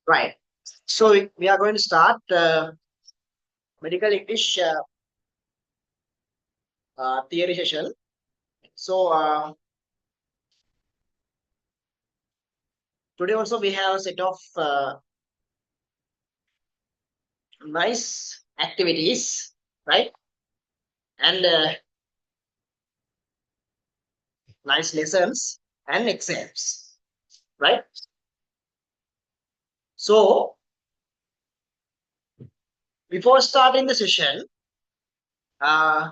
Right. So we are going to start medical English theory session. So today also we have a set of nice activities, right? And nice lessons and exams, right? So before starting the session, uh,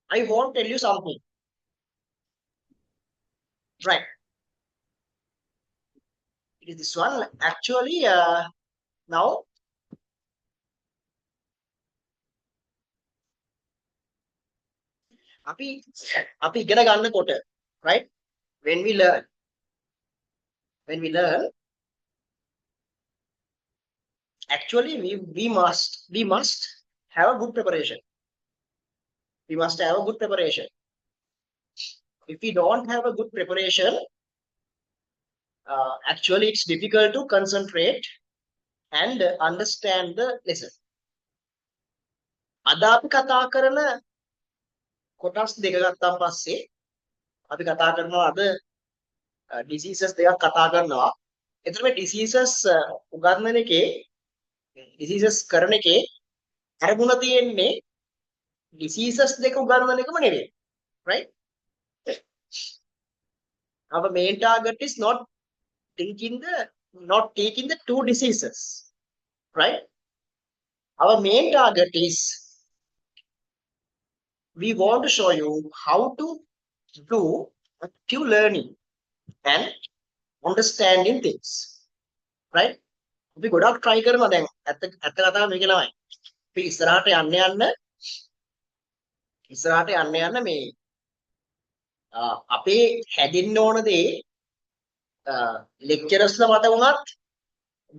I want to tell you something, right? It is this one actually. Now අපි අපි ඉගෙන ගන්නකොට, right? When we learn, when we learn, actually we must have a good preparation. We must have a good preparation. If we don't have a good preparation, actually it's difficult to concentrate and understand the lesson. අද අපි කතා කරන කොටස් දෙක ගත්තාන් පස්සේ අපි කතා කරනවා අද diseases දෙකක් කතා කරනවා. එතකොට මේ diseases උගන්වන එකේ diseases කරන එකේ අරමුණ තියෙන්නේ diseases දෙක උගන්වන එකම නෙවෙයි, right? Our main target is not taking the two diseases, right? Our main target is we want to show you how to do active learning and understanding things, right? අපි ගොඩක් try කරනවා දැන් ඇත්ත කතාව මේක තමයි. අපි ඉස්සරහට යන්න මේ අපේ හැදෙන්න ඕන දේ lecturers මත වුණත්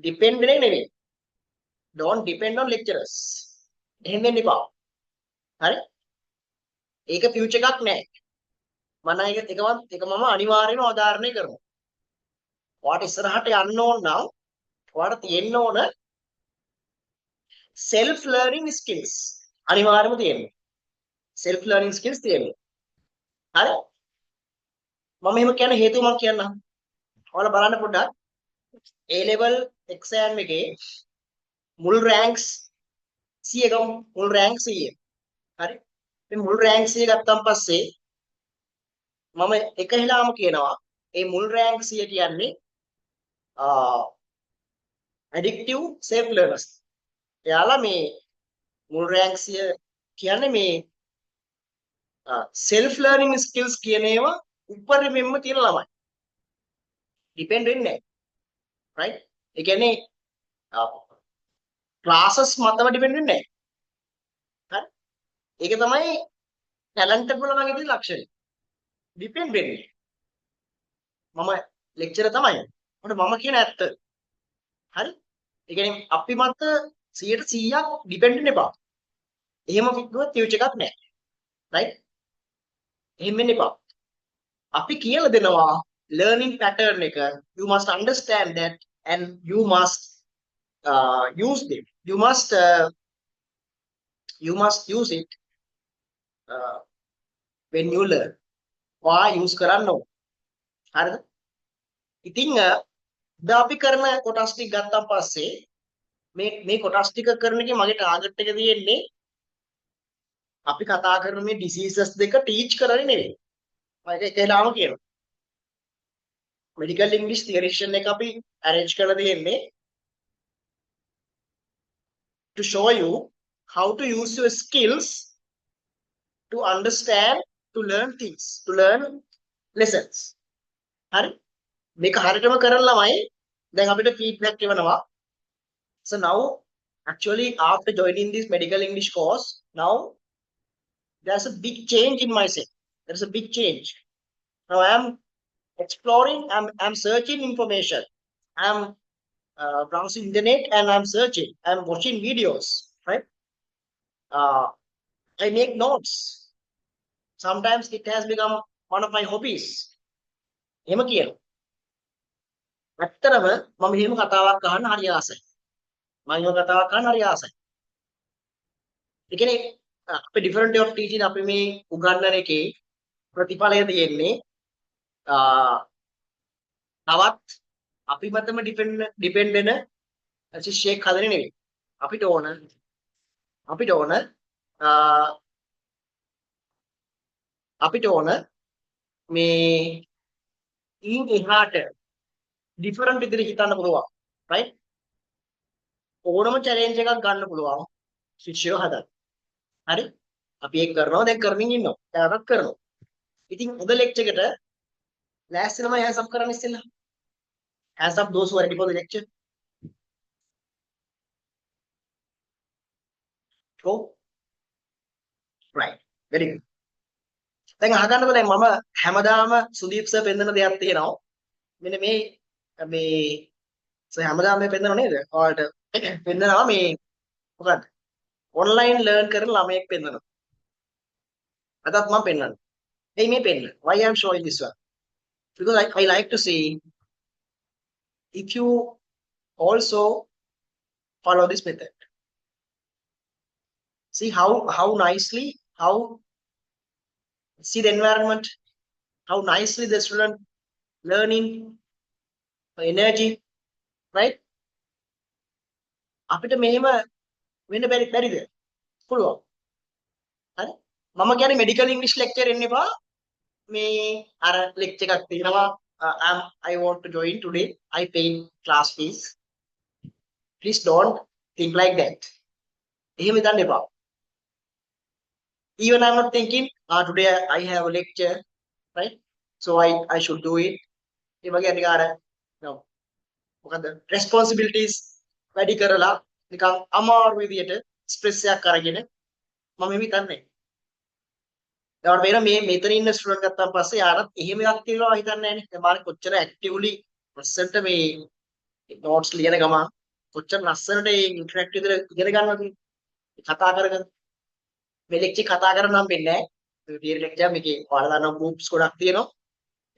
depend වෙන්නේ නෙවෙයි. Don't depend on lecturers. එහෙම වෙන්න එපා. හරි? ඒක ෆියුචර් එකක් නෑ. ඒක මම අනිවාර්යයෙන්ම අවධාරණය කරනවා. ඔයාට ඉස්සරහට යන්න ඕන නම් ඔයාට තියෙන්න ඕන self learning skills. අනිවාර්යයෙන්ම තියෙන්න. self learning skills තියෙන්න. හරි? මම එහෙම කියන හේතුව මම කියන්නම්. ඔයාලා බලන්න පොඩ්ඩක් A level exam එකේ මුල් ranks 100 ගමු. මුල් rank 100. හරි? මේ මුල් rank 100 ගත්තන් පස්සේ මම එක හිලාම කියනවා මේ මුල් rank 100 කියන්නේ addictive self learners. එයාලා මේ මුල් rank 100 කියන්නේ මේ self learning skills කියන ඒවා උපරිමයෙන්ම තියෙන ළමයි. depend වෙන්නේ නැහැ. right? ඒ කියන්නේ classes මතම depend වෙන්නේ නැහැ. හරි? ඒක තමයි talented ළමයිගේ තියෙන ලක්ෂණය. depend වෙන්නේ. මම lecturer තමයි. මොකද මම කියන ඇත්ත. හරි? ඒ කියන්නේ අපි මත 100% depend වෙන්න එපා. එහෙම කිව්වොත් future එකක් නැහැ. right? එහෙම වෙන්න එපා. අපි කියලා දෙනවා learning pattern එක. You must understand that and you must use it. You must use it when you learn. වා use කරන්න ඕන. හරිද? ඉතින් ද අපි කරන කොටස් ටික ගත්තාන් පස්සේ මේ කොටස් ටික කරන එකේ මගේ ටාගට් එක තියෙන්නේ අපි කතා කරන මේ diseases දෙක teach කරන්නේ නෙවෙයි. මම ඒක එකලාම කියනවා. medical english theory session එක අපි arrange කරලා තියෙන්නේ to show you how to use your skills to understand, to learn things, to learn lessons. හරි? මේක හරියටම කරන ළමයි දැන් අපිට feedback එවනවා. So now actually after joining this medical english course, now there's a big change in myself. There's a big change. Now I am exploring, I'm searching information. I'm browsing internet and I'm searching. I'm watching videos, right? I make notes. Sometimes it has become one of my hobbies. එහෙම කියනවා. ඇත්තටම මම මෙහෙම කතාවක් අහන්න හරි ආසයි. මම එහෙම කතාවක් අහන්න හරි ආසයි. ඒ කියන්නේ අපේ different way of teaching අපි මේ උගන්වන එකේ ප්‍රතිඵලය තියෙන්නේ තවත් අපි මතම ඩිපෙන්ඩ් වෙන ශිෂ්‍යයෙක් හදන්නේ නෙවෙයි. අපිට ඕන අපිට ඕන මේ ඊන් එහාට ඩිෆරන්ට් විදිහට හිතන්න පුළුවන්. right? ඕනම චැලෙන්ජ් එකක් ගන්න පුළුවන් ශිෂ්‍යයෝ හදන්න. හරි? අපි ඒක කරනවා දැන් කරමින් ඉන්නවා. දැන් කරනවා. ඉතින් අද ලෙක්චර් එකට ලෑස්ති නම් hands up කරන්න ඉස්සෙල්ලා. hands up those who are ready for the lecture. go. right. very good. දැන් අහගන්නකො දැන් මම හැමදාම සුදීප් සර් පෙන්නන දෙයක් තියෙනවා. මෙන්න මේ සර් හැමදාම මේ පෙන්නනව නේද? ඔයාලට පෙන්නනවා මේ මොකද්ද? ඔන්ලයින් ලර්න් කරන ළමයෙක් පෙන්නනවා. අදත් මම පෙන්නනවා. එයි මේ පෙන්න. Why I am showing this one? Because I like to see if you also follow this method. See how nicely see the environment, how nicely the student learning energy, right? අපිට මෙහෙම වෙන්න බැරිද? පුළුවන්. හරි? මම කියන්නේ මෙඩිකල් ඉංග්‍රීසි lecture එන්න එපා. මේ අර ලෙක්චර් එකක් තියෙනවා. I want to join today. I pay class fees. Please don't think like that. එහෙම හිතන්න එපා. Even I'm not thinking, today I have a lecture, right? So I should do it. ඒ වගේ නිකාර මොකද responsibilities වැඩි කරලා නිකන් අමාරු විදියට ස්ට්‍රෙස් එකක් අරගෙන මම එහෙම හිතන්නේ. ඒවට වෙන මේ මෙතන ඉන්න ස්ටුඩන්ට් ගත්තාන් පස්සේ යාරත් එහෙම එකක් තියෙනවා හිතන්නේ නැහැ නේ. දැන් මාත් කොච්චර ඇක්ටිව්ලි ලස්සනට මේ නෝට්ස් ලියන ගමන් කොච්චර ලස්සනට මේ ඉන්ටරැක්ටිව් විදිහට ඉගෙන ගන්නවද කතා කරගෙන මේ ලෙක්චර් කතා කරන නම් වෙන්නේ නැහැ. මේ තියරි ලෙක්චර් මේකේ ඔයාලා දන්නා ගෲප්ස් ගොඩක් තියෙනවා.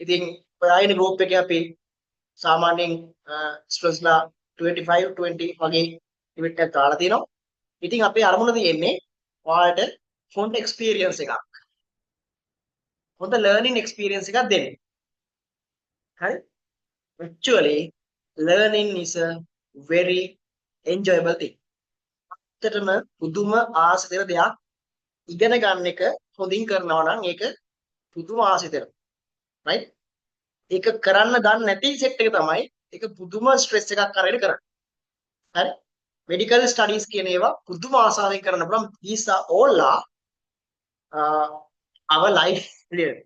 ඉතින් ඔයා ඉන්නේ ගෲප් එකේ අපි සාමාන්‍යයෙන් ස්ටුඩන්ට්ස්ලා 25 20 වගේ ලිමිට් එකක් දාලා තියෙනවා. ඉතින් අපේ අරමුණ තියෙන්නේ ඔයාලට ෆොන්ට් එක්ස්පීරියන්ස් එකක්. හොඳ ලර්නින් එක්ස්පීරියන්ස් එකක් දෙන්න. හරි? Actually learning is a very enjoyable thing. ඇත්තටම පුදුම ආස දෙන දෙයක්. ඉගෙන ගන්න එක හොඳින් කරනවා නම් ඒක පුදුම ආසෙ දෙනවා. right? ඒක කරන්න දන්නේ නැති සෙට් එක තමයි ඒක පුදුම ස්ට්‍රෙස් එකක් අරගෙන කරන්නේ. හරි? medical studies කියන ඒවා පුදුම ආසාවෙන් කරන්න පුළුවන්. these are all our life really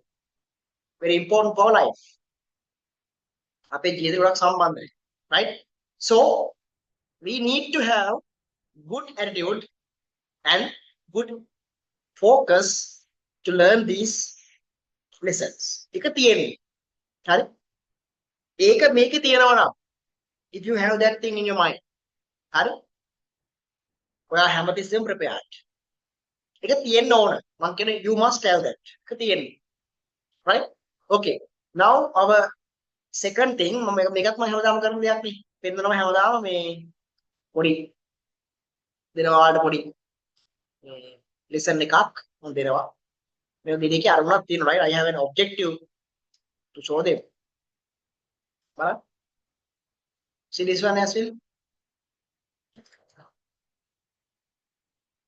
very important for life. අපේ ජීවිතේ ගොඩක් සම්බන්ධයි. right? So we need to have good attitude and good focus to learn these lessons. එක තියෙන්නේ. හරි? ඒක මේකේ තියෙනවා නම් if you have that thing in your mind. හරි? ඔයා හැමතිස්සෙම prepared. ඒක තියෙන්න ඕන. මම කියන්නේ you must have that. ඒක තියෙන්නේ. right? okay. now our second thing මේකත් මම හැමදාම කරන දෙයක් නේ. පෙන්නනවා හැමදාම මේ පොඩි දෙනවා වලට පොඩි lesson එකක් මම දෙනවා. මේ දෙකේ අරමුණක් තියෙනවා right? I have an objective to show them. බලන්න. see this one as well.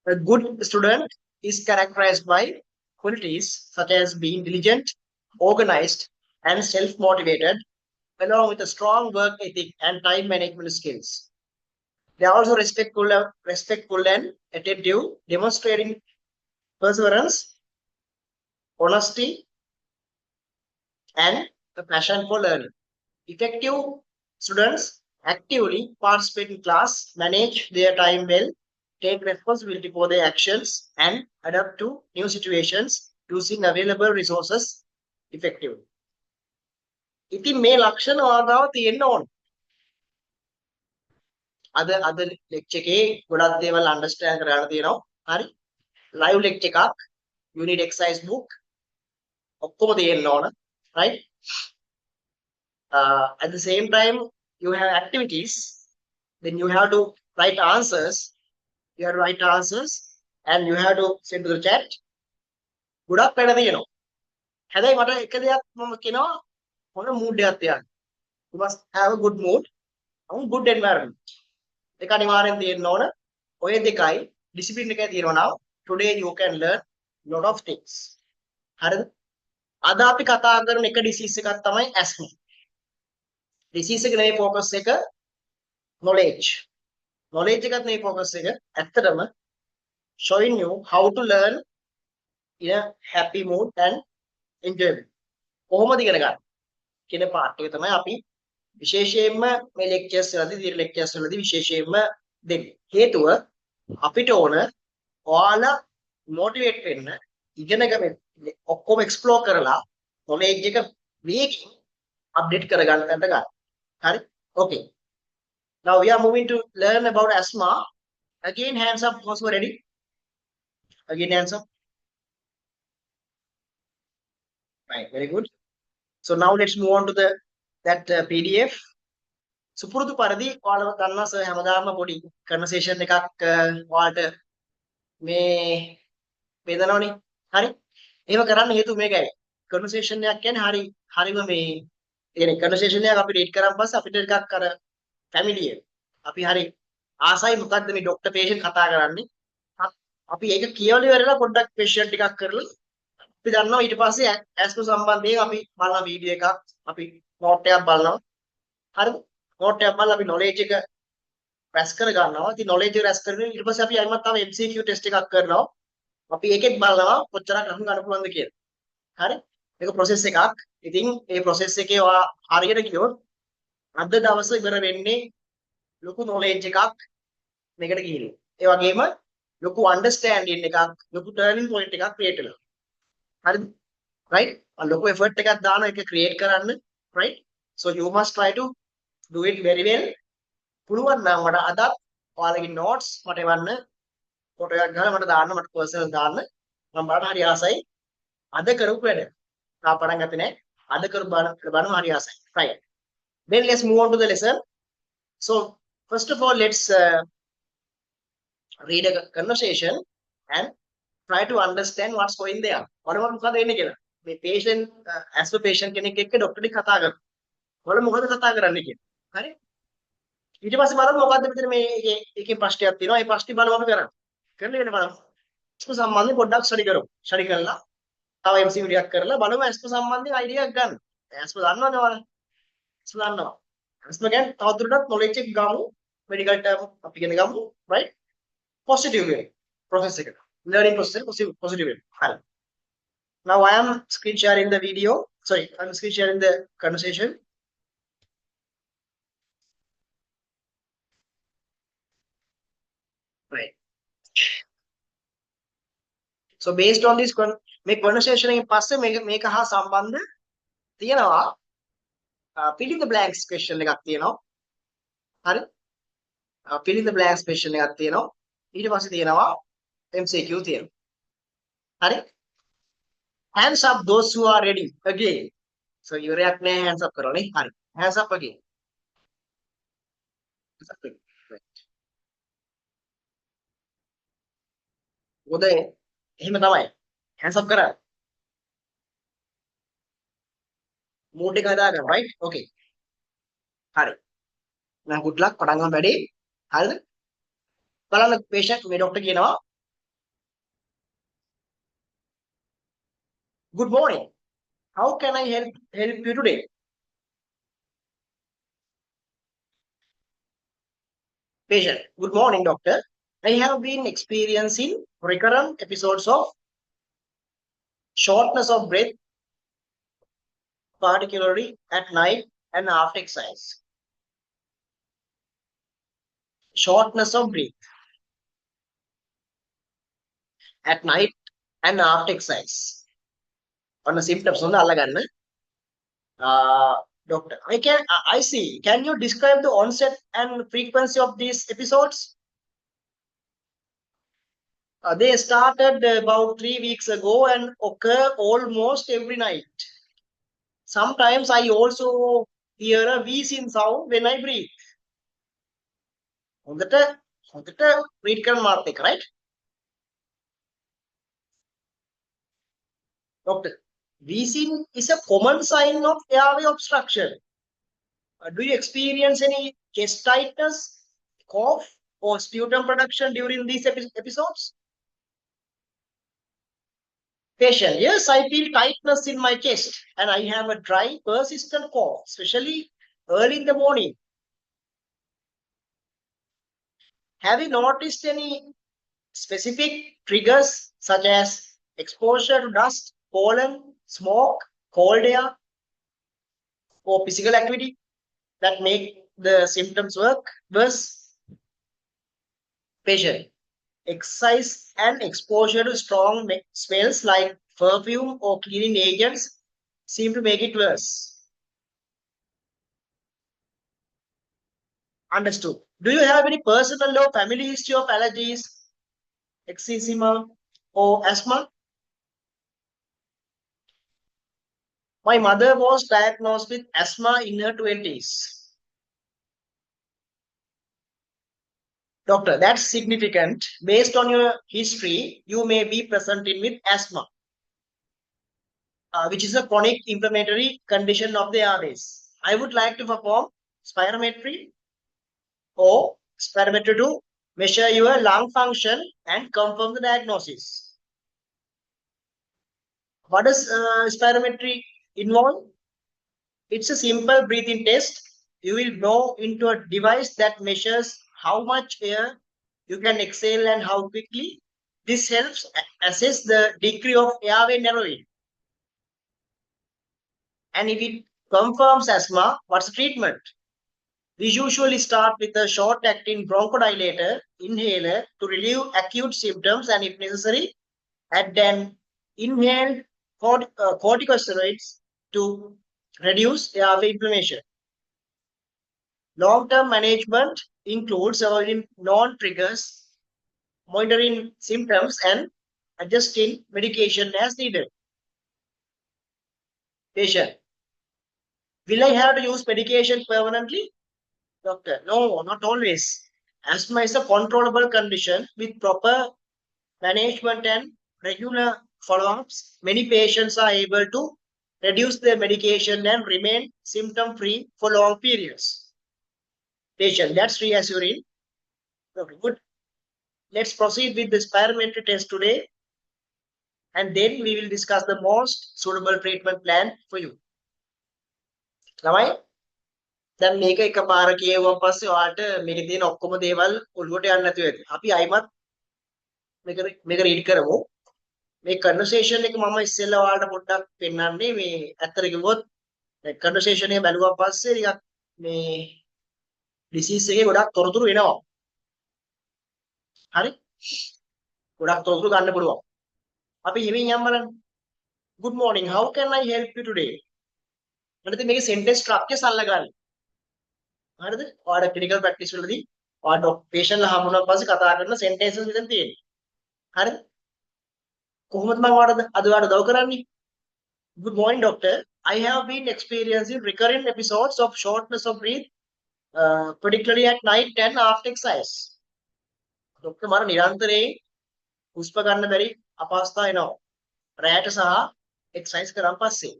A good student is characterized by qualities such as being diligent, organized, and self-motivated, along with a strong work ethic and time management skills. They are also respectful and attentive, demonstrating perseverance, honesty, and a passion for learning. Effective students actively participate in class, manage their time well, take responsibility for their actions, and adapt to new situations using available resources effectively. ඉතින් මේ ලක්ෂණ වාගාව තියෙන්න ඕන. අද lecture එකේ ගොඩක් දේවල් understand කරගන්න තියෙනවා. හරි? ලයිව් ලෙක්චර් එකක්, you need exercise book ඔක්කොම තියෙන්න ඕන. right? At the same time you have activities, then you have to write answers. You have to write answers and you have to send to the chat. ගොඩක් වැඩ තියෙනවා. හැබැයි මට එක දෙයක් මම කියනවා මොන mood එකක් තියන්න. You must have a good mood and good environment. ඒක අනිවාර්යෙන් තියෙන්න ඕන. ඔය දෙකයි discipline එකයි තියෙනවා නම් today you can learn lot of things. හරිද? අද අපි කතා කරන එක disease එකක් තමයි asthma. disease එක නෙවෙයි focus එක knowledge. knowledge එකත් නෙවෙයි focus එක. ඇත්තටම showing you how to learn in a happy mood and enjoyment. කොහොමද ඉගෙන ගන්න කියන part එක තමයි අපි විශේෂයෙන්ම මේ lectures වලදී දින lectures වලදී විශේෂයෙන්ම දෙන්නේ. හේතුව අපිට ඕන ඔයාලා motivate වෙන්න ඉගෙන ගන්න ඔක්කොම explore කරලා knowledge එක වේගින් update කරගන්න ගන්න. හරි? Okay. Now we are moving to learn about asthma. Again, hands up. Those who are ready? Again, hands up. Right. Very good. So now let's move on to that PDF. සුපුරුදු පරිදි ඔයාලව ගන්නවා sir හැමදාම පොඩි conversation එකක් ඔයාලට මේ වේදනවනේ. හරි? එහෙම කරන්න හේතුව මේකයි. කන්වර්සේෂන් එකක් කියන්නේ හරිම මේ කියන්නේ කන්වර්සේෂන් එකක් අපි රීඩ් කරාන් පස්සේ අපිට ටිකක් අර ෆැමිලියර්. අපි හරි ආසයි මොකද්ද මේ ડોක්ටර් පේෂන්ට් කතා කරන්නේ. අපි ඒක කියවලි වෙරලා පොඩ්ඩක් ක්වෙස්චන් ටිකක් කරලා අපි දන්නවා ඊට පස්සේ ඇස්ම සම්බන්ධයෙන් අපි බලන වීඩියෝ එකක් අපි නෝට් එකක් බලනවා. හරිද? නෝට් එකක් බලලා අපි knowledge එක රැස් කර ගන්නවා. ඉතින් knowledge එක රැස් කරගෙන ඊට පස්සේ අපි අයිමත් තව MCQ ටෙස්ට් එකක් කරනවා. අපි ඒකෙත් බලනවා කොච්චරක් අහු ගන්න පුළුවන්ද කියලා. හරි? මේක process එකක්. ඉතින් මේ process එකේ ඔයා හරියට ගියොත් අද දවසේ ඉවර වෙන්නේ ලොකු knowledge එකක් මේකට ගිහින්. ඒ වගේම ලොකු understanding එකක්, ලොකු turning point එකක් create වෙනවා. හරිද? right? ලොකු effort එකක් දානවා ඒක create කරන්න. right? So you must try to do it very well. පුළුවන් නම් මට අදත් ඔයාලගේ notes මට එවන්න. ෆොටෝ එකක් ගහලා මට දාන්න, මට personal දාන්න. මම බලන්න හරි ආසයි. අද කරපු වැඩ. තා පටන් ගත්තේ නැහැ. අද කරපු බලන්න හරි ආසයි. right. Then let's move on to the lesson. So first of all, let's read a conversation and try to understand what's going there. ඔයාලා මොකද වෙන්නේ කියලා. මේ patient as a patient කෙනෙක් එක්ක ડોක්ටර් ටික කතා කරනවා. ඔයාලා මොකද කතා කරන්නේ කියලා. හරි? ඊට පස්සේ බලමු මොකද්ද මෙතන මේ එකේ ප්‍රශ්නයක් තියෙනවා. ඒ ප්‍රශ්නේ බලමු අපි කරන්නේ. කරන්න වෙන බලමු. ස්ප සම්බන්ධයෙන් පොඩ්ඩක් ස්ටඩි කරමු. ස්ටඩි කරලා තව MCQ ටිකක් කරලා බලමු ස්ප සම්බන්ධයෙන් අයිඩියා එකක් ගන්න. ස්ප දන්නවනේ ඔයාලා. ස්ප දන්නවා. ස්ප ගැන තවදුරටත් knowledge එක ගමු. medical term අපි ඉගෙන ගමු. right? Positive way. process එක. learning process positive way. හරි. Now I am screen sharing the video. Sorry, I am screen sharing the conversation. Right. So based on this මේ conversation එකෙන් පස්සේ මේක හා සම්බන්ධ තියෙනවා fill in the blanks question එකක් තියෙනවා. හරි? fill in the blanks question එකක් තියෙනවා. ඊට පස්සේ තියෙනවා MCQ තියෙනවා. හරි? Hands up those who are ready again. So ඉවරයක් නෑ hands up කරන්නේ. හරි. Hands up again. මොකද එහෙම තමයි. hands up කරා. mood එක හදාගන්න right? okay. හරි. now good luck පටන් ගන්න වැඩි. හරිද? බලන්න patient මේ ડોක්ටර් කියනවා good morning. How can I help you today? Patient, good morning, doctor. I have been experiencing recurrent episodes of shortness of breath, particularly at night and after exercise. Shortness of breath at night and after exercise. On the symptoms on the doctor, I see. Can you describe the onset and frequency of these episodes? They started about 3 weeks ago and occur almost every night. Sometimes I also hear a wheezing sound when I breathe. හොඳට read කරන මාත් එක්ක, right? Doctor, wheezing is a common sign of airway obstruction. Do you experience any chest tightness, cough, or sputum production during these episodes? Patient, yes, I feel tightness in my chest and I have a dry, persistent cough, especially early in the morning. Have you noticed any specific triggers such as exposure to dust, pollen, smoke, cold air, or physical activity that make the symptoms worse? Patient, exercise and exposure to strong smells like perfume or cleaning agents seem to make it worse. Understood. Do you have any personal or family history of allergies, eczema, or asthma? My mother was diagnosed with asthma in her 20s. Doctor, that's significant. Based on your history, you may be presenting with asthma, which is a chronic inflammatory condition of the airways. I would like to perform spirometry to measure your lung function and confirm the diagnosis. What does spirometry involve? It's a simple breathing test. You will blow into a device that measures how much air you can exhale and how quickly. This helps assess the degree of airway narrowing. And if it confirms asthma, what's the treatment? We usually start with a short-acting bronchodilator inhaler to relieve acute symptoms and, if necessary, add an inhaled corticosteroids to reduce airway inflammation. Long-term management includes avoiding non-triggers, monitoring symptoms, and adjusting medication as needed. Patient, will I have to use medication permanently? Doctor, no, not always. Asthma is a controllable condition with proper management and regular follow-ups. Many patients are able to reduce their medication and remain symptom-free for long periods. Patient, that's reassuring. Okay, good. Let's proceed with the spirometry test today, and then we will discuss the most suitable treatment plan for you. ළමයි, දැන් මේක එකපාර කියවුවා පස්සේ ඔයාලට මේකේ තියෙන ඔක්කොම දේවල් ඔළුවට යන්නේ නැතුව ඇති. අපි අයිමත් මේක රීඩ් කරමු. මේ කන්වර්සේෂන් එක මම ඉස්සෙල්ලා ඔයාලට පොඩ්ඩක් පෙන්නන්නේ. මේ ඇත්තට කිව්වොත් කන්වර්සේෂන් එක බැලුවා පස්සේ ටිකක් මේ ඩිසීස් එකේ ගොඩක් තොරතුරු එනවා. හරි? ගොඩක් තොරතුරු ගන්න පුළුවන්. අපි හිමින් යම් බලන්න. Good morning, how can I help you today? මට මේකේ sentence structures අල්ලගන්න. හරිද? ඔයාලා clinical practice වලදී ඔයාලා patient ලා හම්බුනන් පස්සේ කතා කරන sentences මෙතන තියෙන්නේ. හරිද? කොහොමද මම ඔයාලට අද ඔයාලට උදව් කරන්නේ? Good morning, doctor. I have been experiencing recurrent episodes of shortness of breath, particularly at night and after exercise. Doctor, මට නිරන්තරයෙන් හුස්ම ගන්න බැරි අපහසුතා එනවා. රැයට සහ exercise කරන් පස්සේ.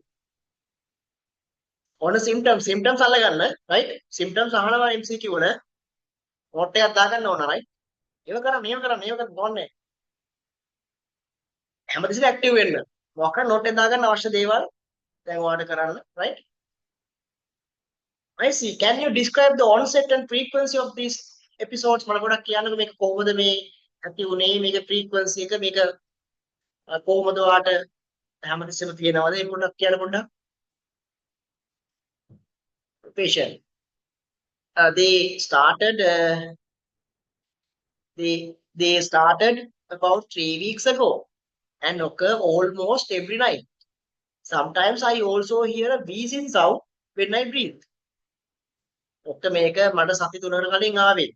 ඕන symptoms අල්ලගන්න, right? Symptoms අහනවා MCQ වල. note එකක් දාගන්න ඕන, right? මේව කරන්න ඕනේ. හැමතිස්සෙම active වෙන්න. මොකක් note එක දාගන්න අවශ්‍ය දේවල් දැන් ඔයාලට කරන්න, right? I see. Can you describe the onset and frequency of these episodes? මම පොඩ්ඩක් කියන්නකෝ මේක කොහොමද මේ ඇති උනේ, මේක frequency එක මේක කොහොමද ඔයාලට හැමතිස්සෙම තියෙනවද? ඒක පොඩ්ඩක් කියන්න පොඩ්ඩක්. Patient. They started about 3 weeks ago and occur almost every night. Sometimes I also hear a wheezing sound when I breathe. Doctor, මේක මට සති 3කට කලින් ආවේ.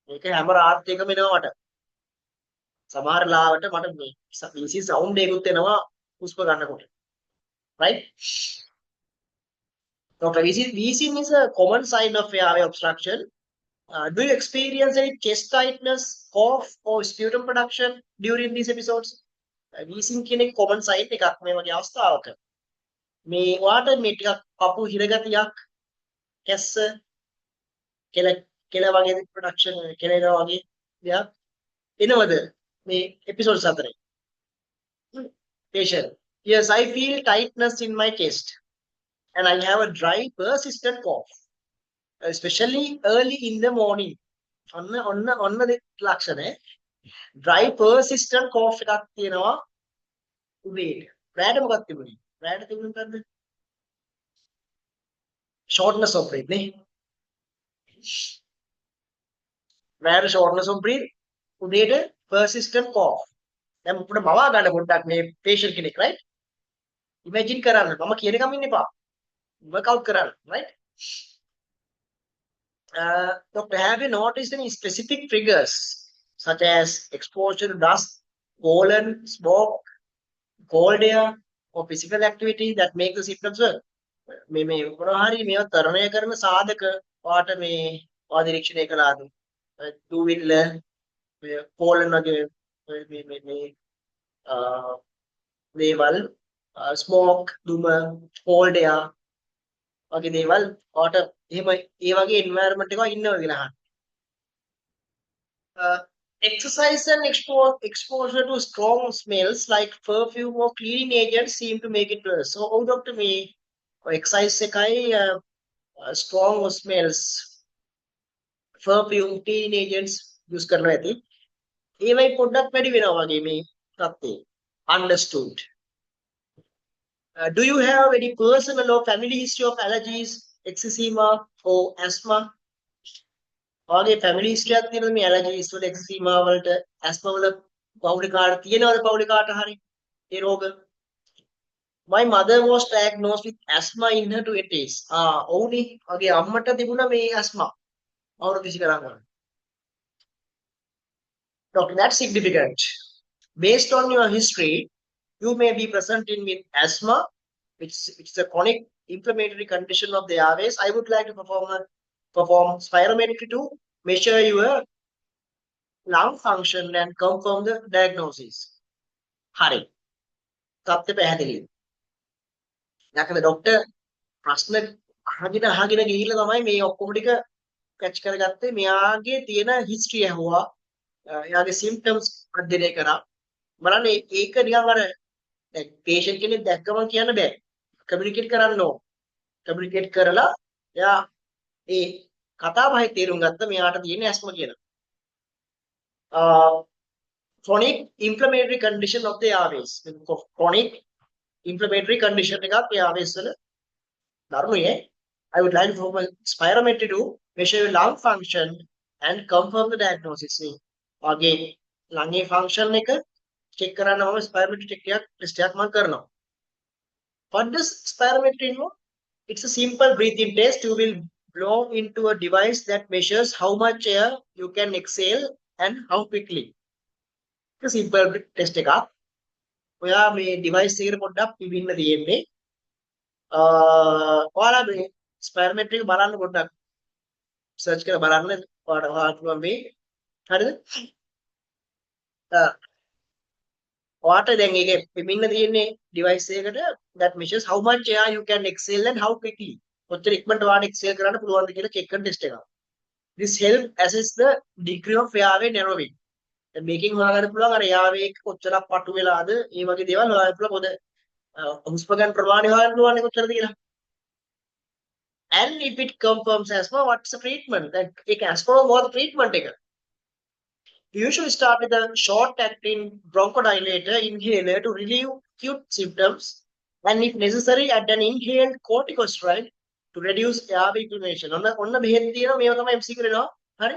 මේක හැම රාත්‍රියකම එනවා මට. සමහර ලාවට මට මේ wheezing sound එකකුත් එනවා හුස්ම ගන්නකොට. Right? Dr. wheezing is a common sign of airway obstruction. Do you experience any chest tightness, cough, or sputum production during these episodes? වීසින් කියන එක common sign එකක් මේ වගේ අවස්ථාවක. මේ වාට මේ ටිකක් පපු හිරගතියක්, කැස්ස, කෙල කෙල වගේ production කෙලෙනවා වගේ දෙයක් එනවද මේ episodes අතරේ? Patient. Yes, I feel tightness in my chest and I have a dry persistent cough, especially early in the morning. ඔන්න ලක්ෂණ dry persistent cough එකක් තියෙනවා උදේට. රැට මොකක්ද තිබුණේ? රැට තිබුණේ මොකද්ද? shortness of breath නේ. රැට shortness of breath උදේට persistent cough. දැන් අපිට මවා ගන්න පොඩ්ඩක් මේ patient කෙනෙක් right? imagine කරන්න. මම කියන එකම ඉන්න එපා. work out කරන්න right? Doctor, have you noticed any specific triggers such as exposure to dust, pollen, smoke, cold air, or physical activity that make the symptoms worse? මේ මොනවා හරි මේවා තරණය කරන සාධක වාට මේ ආදිරීක්ෂණය කළාද? දූවිල්ල, pollen වගේ මේ දේවල්, smoke, දුම, cold air වගේ දේවල් වාට එහෙම ඒ වගේ environment එකක ඉන්නවද කියලා අහන්න. Exercise and exposure to strong smells like perfume or cleaning agents seem to make it worse. So, doctor, me exercise එකයි strong smells, perfume, cleaning agents use කරනවා ඇති. ඒවයි පොඩ්ඩක් වැඩි වෙනවා වගේ මේ තත්ත්වය. Understood. Do you have any personal or family history of allergies, eczema or asthma? ඔයාගේ family history එකක් තියෙනවද මේ allergies වල eczema වලට asthma වල පෞලිකාට තියෙනවද පෞලිකාට හරි ඒ රෝග? My mother was diagnosed with asthma in her 20s. ඔව්නේ ඔයාගේ අම්මට තිබුණා මේ asthma. අවුරුදු 20 කරන්. Doctor, that's significant. Based on your history, you may be presenting with asthma, which is a chronic inflammatory condition of the airways. I would like to perform spirometry to measure your lung function and confirm the diagnosis. හරි. තත්ත්වය පැහැදිලි. නැකද doctor ප්‍රශ්න අහගෙන ගිහිල්ලා තමයි මේ ඔක්කොම ටික කැච් කරගත්තේ. මෙයාගේ තියෙන හිස්ටරි ඇහුවා. එයාගේ සිම්ප්ටම්ස් අධ්‍යයනය කරා. බලන්න ඒක නිකන් අර දැන් patient කෙනෙක් දැක්කම කියන්න බෑ. කමියුනිකේට් කරන්න ඕන. කමියුනිකේට් කරලා එයා ඒ කතාවයි තේරුම් ගත්ත මෙයාට තියෙන asthma කියලා. Chronic inflammatory condition of the airways. Chronic inflammatory condition එකක් මේ airways වල ධර්මයේ. I would like to perform a spirometry to measure your lung function and confirm the diagnosis. වගේ lung function එක check කරන්න මම spirometry test එකක් මම කරනවා. What does spirometry involve? It's a simple breathing test. You will blow into a device that measures how much air you can exhale and how quickly. It's a simple test එකක්. ඔයා මේ device එකට පොඩ්ඩක් පිවින්න තියෙන්නේ. ඔයාලා මේ spirometry එක බලන්න පොඩ්ඩක් search කරලා බලන්න ඔයාලට මේ හරිද? ඔයාට දැන් ඒකේ පිවින්න තියෙන්නේ device එකකට that measures how much air you can exhale and how quickly. කොච්චර ඉක්මනට ඔයාලට exhale කරන්න පුළුවන්ද කියලා check කරන test එකක්. This help assess the degree of airway narrowing. දැන් මේකෙන් හොයාගන්න පුළුවන් අර airway එක කොච්චරක් පටු වෙලාද මේ වගේ දේවල් හොයාගන්න පුළුවන්. පොද හුස්ම ගන්න ප්‍රමාණය හොයාගන්න පුළුවන් කොච්චරද කියලා. And if it confirms asthma, what's the treatment? That ඒක asthma මොකද treatment එක? We usually start with a short-acting bronchodilator inhaler to relieve acute symptoms, and if necessary, add an inhaled corticosteroid to reduce airway inflammation. ඔන්න බෙහෙත් තියෙනවා මේව තමයි MC කරනවා. හරි?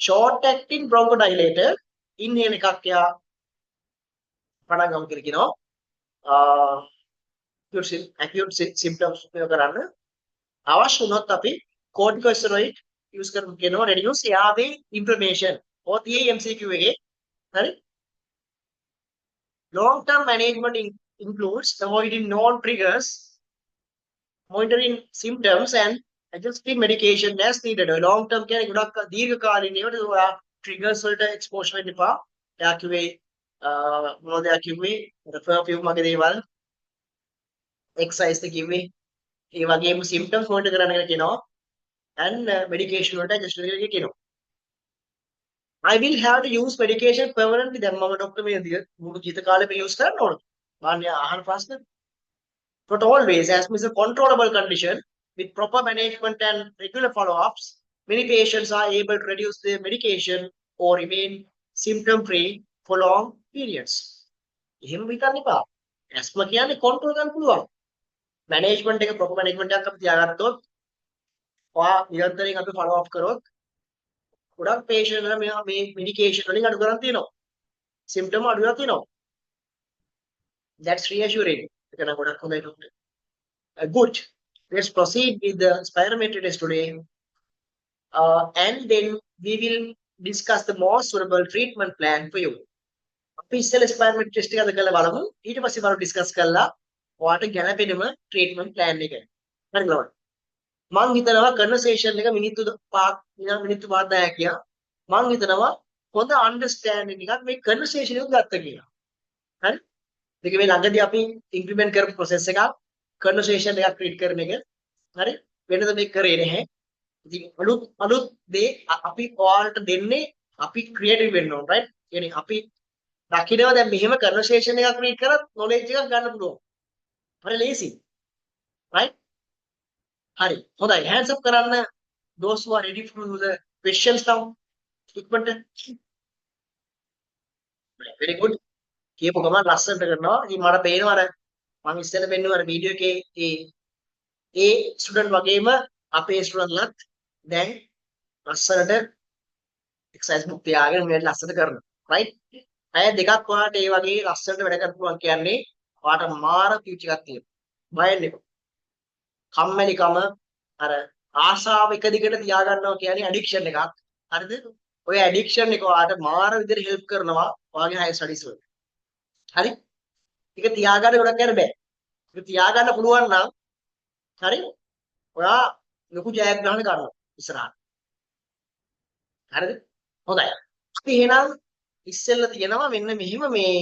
Short-acting bronchodilator inhale එකක් යා පණ ගමු කියලා කියනවා. acute symptoms මේව කරන්න. අවශ්‍ය වුණොත් අපි corticosteroid use කරමු කියනවා reduce airway inflammation. or the MCQ එකේ හරි long term management includes avoiding known triggers monitoring symptoms and adjusting medication as needed. Long term care ගොඩක් දීර්ඝ කාලිනව ඒවා triggers වලට exposure වෙන්න එපා. එයා කිව්වේ මොනවද එයා කිව්වේ perfume වගේ දේවල් exercise එක කිව්වේ ඒ වගේම symptoms monitor කරන්න කියලා කියනවා and medication වලට adjust කරන්න කියලා කියනවා. I will have to use medication permanently. දැන් මම ડોක්ටර් මේ මුළු ජීවිත කාලෙම use කරන්න ඕනද? මාන්නේ අහන ප්‍රශ්න. Not always, as is a controllable condition with proper management and regular follow-ups. Many patients are able to reduce their medication or remain symptom-free for long periods. එහෙම හිතන්න එපා. ඇස්ම කියන්නේ control කරන්න පුළුවන්. management එක proper management එකක් අපි තියාගත්තොත් ඔයා නිරන්තරයෙන් අපි follow up කරොත් ගොඩක් patient වල මේ medication වලින් අඩු කරන් තියෙනවා. symptom අඩු වෙලා තියෙනවා. That's reassuring. ඒක නම් ගොඩක් හොඳයි doctor. Good. Let's proceed with the spirometry test today. And then we will discuss the most suitable treatment plan for you. අපි ඉස්සෙල්ලා spirometry test එක අද කරලා බලමු. ඊට පස්සේ බලමු discuss කරලා ඔයාට ගැළපෙනම treatment plan එක. හරිද? මම හිතනවා conversation එක මිනිත්තු 5 මිනිත්තු 5 කියා. මම හිතනවා හොඳ understanding එකක් මේ conversation එක ගත්ත කියලා. හරි? මේක මේ ළඟදී අපි implement කරපු process එකක්. conversation එකක් create කරන එක. හරි? වෙනද මේක කරේ නැහැ. ඉතින් අලුත් දේ අපි ඔයාලට දෙන්නේ අපි creative වෙන්න ඕන, right? කියන්නේ අපි දකිනවා දැන් මෙහෙම conversation එකක් create කරත් knowledge එකක් ගන්න පුළුවන්. හරි ලේසි. right? හරි. හොඳයි. hands up කරන්න those who are ready to do the questions now. ඉක්මනට. very good. කියපු ගමන් ලස්සනට කරනවා. ඉතින් මට පේනවා අර මම ඉස්සෙල්ලා පෙන්නුවා අර වීඩියෝ එකේ ඒ ස්ටුඩන්ට් වගේම අපේ ස්ටුඩන්ට්ලත් දැන් ලස්සනට එක්සර්සයිස් බුක් තියාගෙන මේ ලස්සනට කරනවා. right? අය දෙකක් ඔයාලට ඒ වගේ ලස්සනට වැඩ කරන්න පුළුවන් කියන්නේ ඔයාලට මාර ෆියුචර් එකක් තියෙනවා. බය වෙන්න එපා. කම්මැලිකම අර ආශාව එක දිගට තියාගන්නවා කියන්නේ ඇඩික්ෂන් එකක්. හරිද? ඔය ඇඩික්ෂන් එක ඔයාලට මාර විදිහට හෙල්ප් කරනවා ඔයාගේ හයි ස්ටඩීස් වලට. හරි? ඒක තියාගන්න ගොඩක් යන්න බෑ. ඒක තියාගන්න පුළුවන් නම් හරි? ඔයා ලොකු ජයග්‍රහණ ගන්නවා ඉස්සරහට. හරිද? හොඳයි. අපි එහෙනම් ඉස්සෙල්ලා තියෙනවා මෙන්න මෙහිම මේ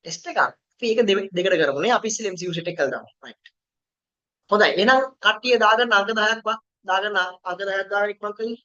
ටෙස්ට් එකක්. අපි ඒක දෙකට කරමුනේ. අපි ඉස්සෙල්ලා MCQ set එක කරලා දාමු. right. හොඳයි. එහෙනම් කට්ටිය දාගන්න අංක 10ක් වා. දාගන්න අංක 10ක් දාගෙන ඉක්මන් කරන්න.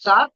start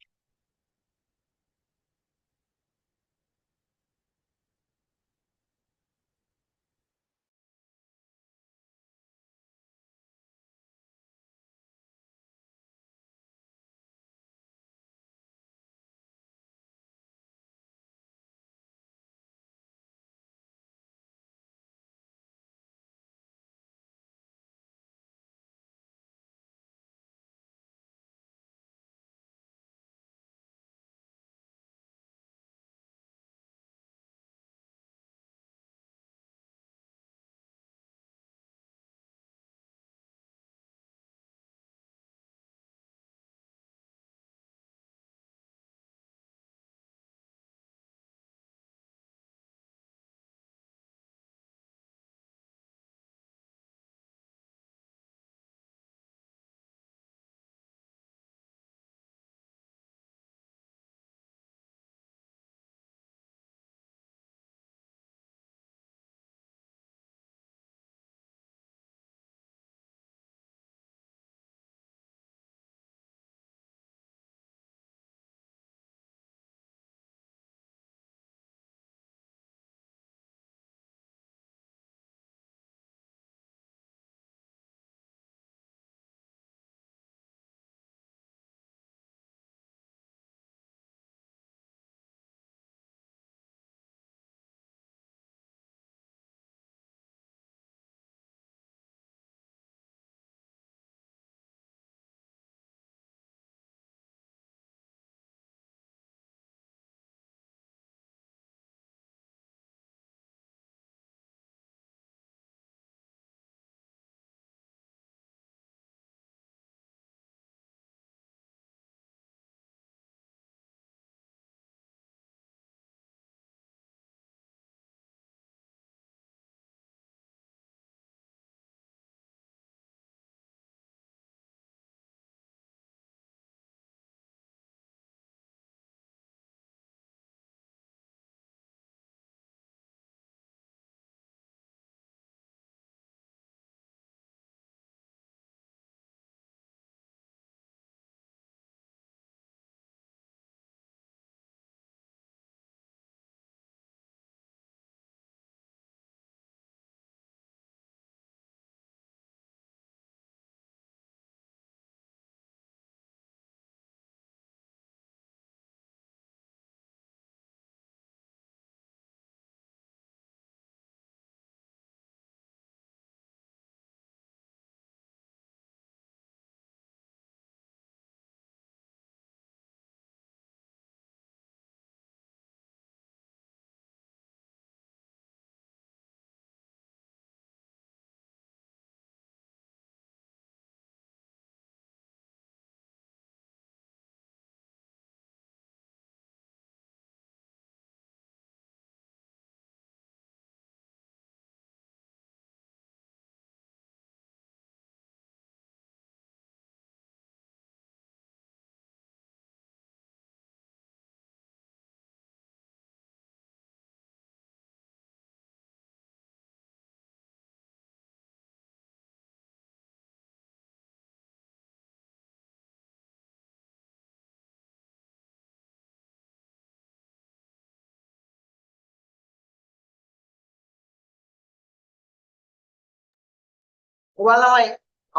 ඔයාලා ළමයි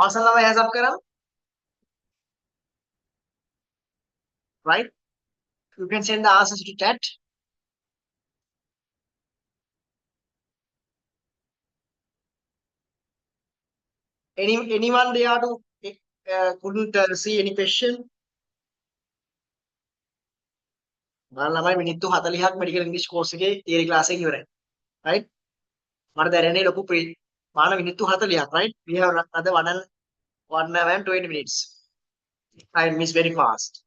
අවසන් ළමයි hands up කරන්න. Right? You can send the answers to chat. Anyone there to couldn't see any question? ඔයාලා ළමයි මිනිත්තු 40ක් මෙඩිකල් ඉංග්‍රීසි කෝස් එකේ තියරි ක්ලාස් එක ඉවරයි. Right? මට දැනෙන්නේ ලොකු මාන මිනිත්තු 40ක්. Right? We have another 1 hour and 20 minutes. Time is very fast.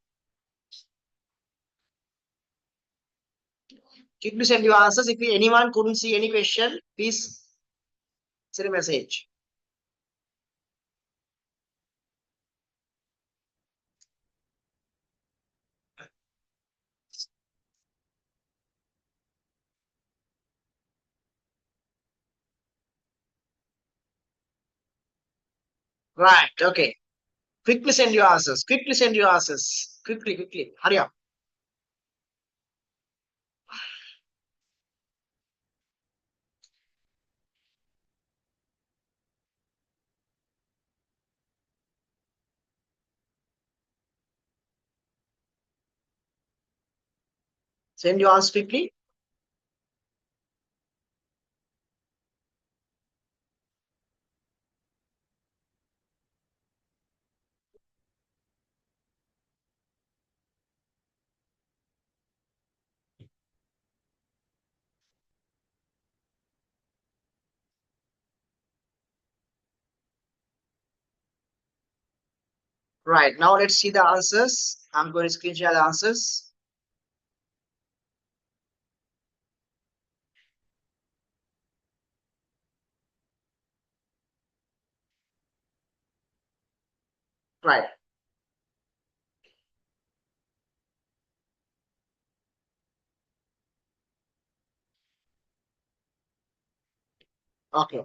Quickly send your answers. If anyone couldn't see any question, please send a message. Right. Okay. Quickly send your answers. Quickly send your answers. Quickly. Hurry up. Send your answers quickly. Right. Now let's see the answers. I'm going to screen share the answers. Right. Okay.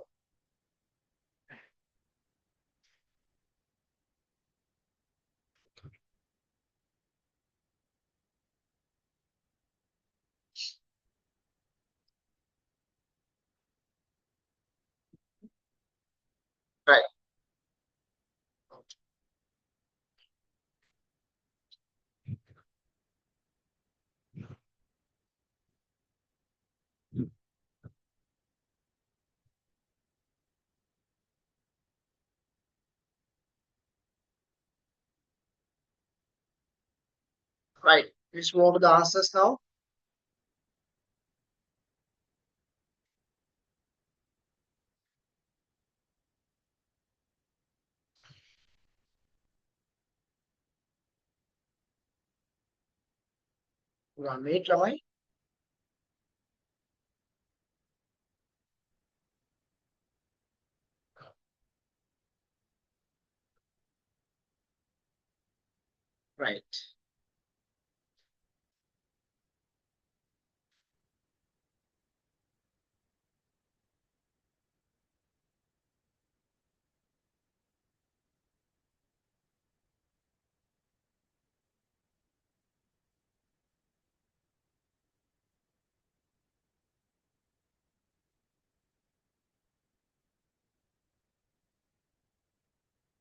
Right. Right. Let's move on to the answers now. Wait, Ramai. Right.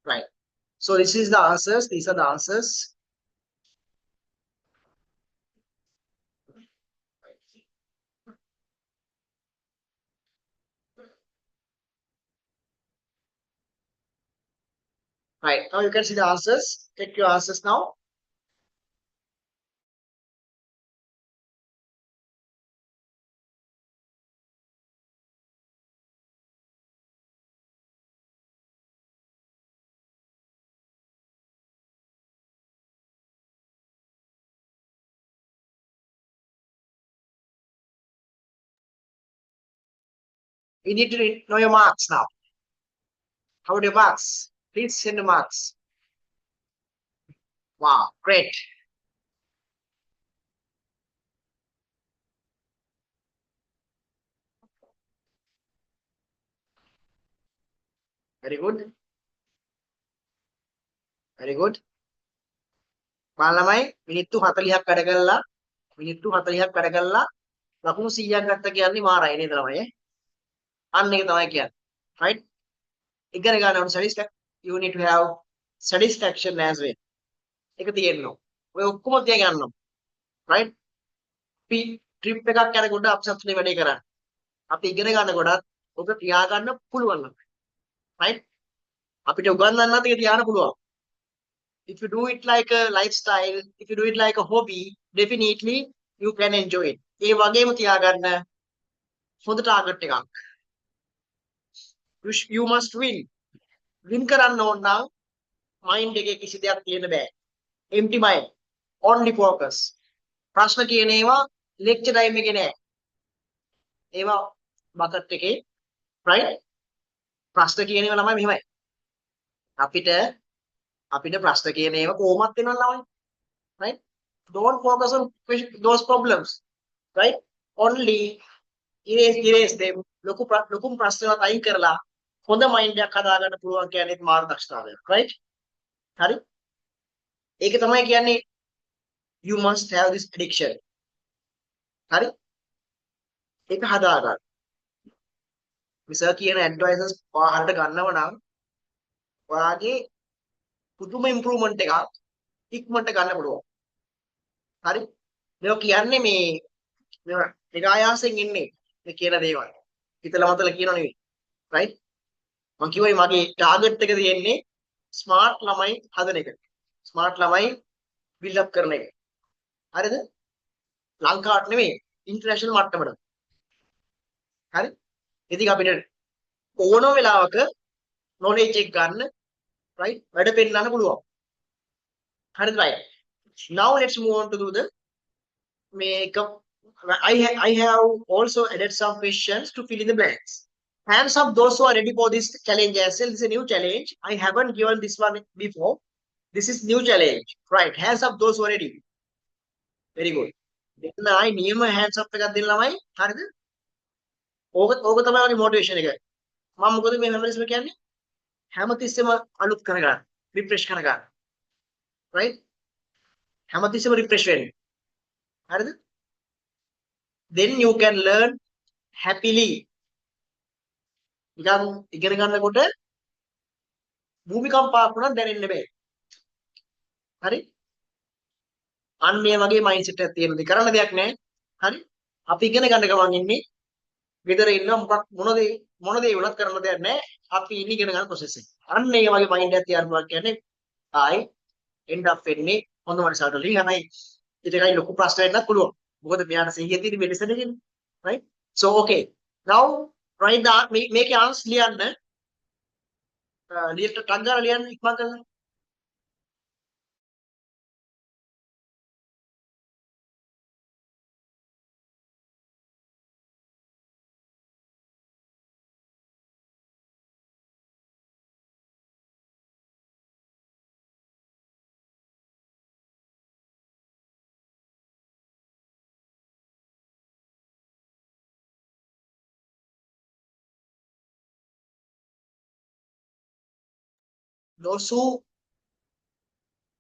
Right. So this is the answers. These are the answers. Right. Now you can see the answers. Take your answers now. We need to know your marks now. How about your marks? Please send the marks. Wow, great. Very good. Very good. ළමයි මිනිත්තු 40ක් වැඩ කළා. මිනිත්තු 40ක් වැඩ කළා. ලකුණු 100ක් ගත්ත කියන්නේ මාරයි නේද ළමයි? අන්න ඒක තමයි කියන්නේ. Right? ඉගෙන ගන්න ඕන satisfaction. You need to have satisfaction as well. ඒක තියෙන්න ඕන. ඔය ඔක්කොම තියා ගන්න ඕන. right? අපි ට්‍රිප් එකක් යනකොට අපි සතුටේ වැඩේ කරන්නේ. අපි ඉගෙන ගන්නකොටත් ඔබ තියාගන්න පුළුවන් නම්. right? අපිට උගන්වන්නත් ඒක තියාගන්න පුළුවන්. If you do it like a lifestyle, if you do it like a hobby, definitely you can enjoy it. ඒ වගේම තියාගන්න හොඳ ටාගට් එකක්. You must win. win කරන්න ඕන නම් mind එකේ කිසි දෙයක් තියෙන්න බෑ. empty mind. only focus. ප්‍රශ්න කියන ඒවා lecture time එකේ නෑ. ඒවා bucket එකේ right? ප්‍රශ්න කියන ඒවා ළමයි මෙහෙමයි. අපිට ප්‍රශ්න කියන ඒවා කොහොමත් වෙනවද ළමයි? right? Don't focus on those problems. right? only erase them. ලොකු ප්‍රශ්නවත් අයින් කරලා හොඳ මයින්ඩ් එකක් හදාගන්න පුළුවන් කියන්නේ මාර්ග දක්ෂතාවයක්. right? හරි? ඒක තමයි කියන්නේ you must have this addiction. හරි? ඒක හදාගන්න. මිසර් කියන ඇඩ්වයිසර්ස් පාහරට ගන්නව නම් ඔයාගේ පුදුම ඉම්ප්‍රූව්මන්ට් එකක් ඉක්මනට ගන්න පුළුවන්. හරි? මේක කියන්නේ මේ නිරායාසයෙන් ඉන්නේ මේ කියන දේවල්. හිතලා මතලා කියනව නෙවෙයි. right? මම කිව්වයි මගේ ටාගට් එක තියෙන්නේ ස්මාර්ට් ළමයි හදන එක. ස්මාර්ට් ළමයි බිල්ඩ් අප් කරන එක. හරිද? ලංකාවට නෙමෙයි ඉන්ටර්නැෂනල් මට්ටමට. හරි? ඉතින් අපිට ඕනම වෙලාවක knowledge එක ගන්න right වැඩ පෙන්නන්න පුළුවන්. හරිද? right. Now let's move on to do the makeup. I have also added some questions to fill in the blanks. Hands up those who are ready for this challenge as well. This is a new challenge. I haven't given this one before. This is new challenge. Right. Hands up those who are ready. Very good. දෙන්න ආයි නියම hands up එකක් දෙන්න ළමයි. හරිද? ඕක තමයි වගේ motivation එක. මම මොකද මේ memories එක කියන්නේ? හැමතිස්සෙම අලුත් කරගන්න. refresh කරගන්න. right? හැමතිස්සෙම refresh වෙන්න. හරිද? Then you can learn happily. නිකන් ඉගෙන ගන්නකොට භූමිකම්පාවක් වුණත් දැනෙන්න බෑ. හරි? අන්න මේ වගේ මයින්ඩ්සෙට් එකක් තියෙනද කරන්න දෙයක් නැහැ. හරි? අපි ඉගෙන ගන්න ගමන් ඉන්නේ ගෙදර ඉන්න මොන දේ වුණත් කරන්න දෙයක් නැහැ. අපි ඉන්නේ ඉගෙන ගන්න process එක. අන්න ඒ වගේ මයින්ඩ් එකක් තියාගන්නවා කියන්නේ ආයි end up වෙන්නේ හොඳම result වලින්. හැබැයි ඒකයි ලොකු ප්‍රශ්න වෙන්නත් පුළුවන්. මොකද මෙයාට සිහිය තියෙන මෙඩිසින් එකනේ. right? So okay. Now write the make your answers ලියන්න. ලියන්න ටක් ගාලා ලියන්න ඉක්මන් කරලා. Those who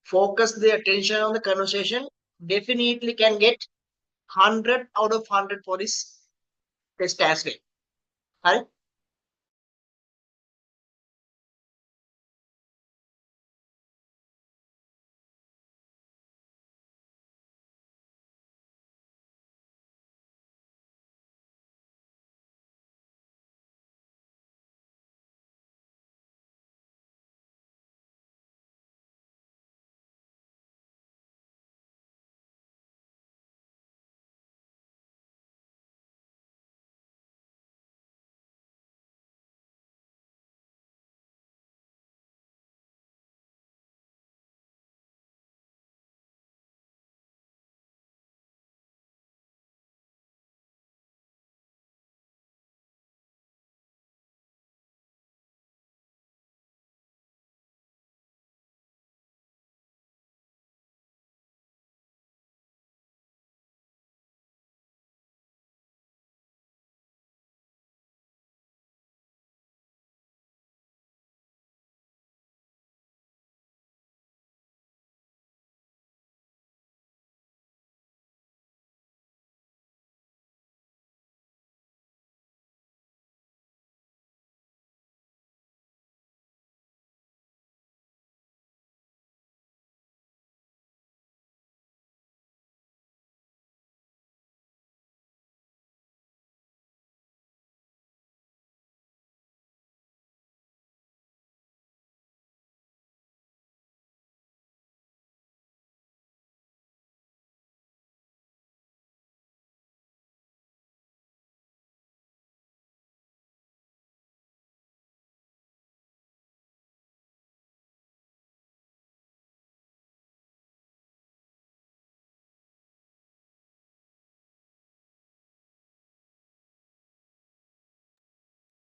focus their attention on the conversation definitely can get 100 out of 100 for this test as well. Right?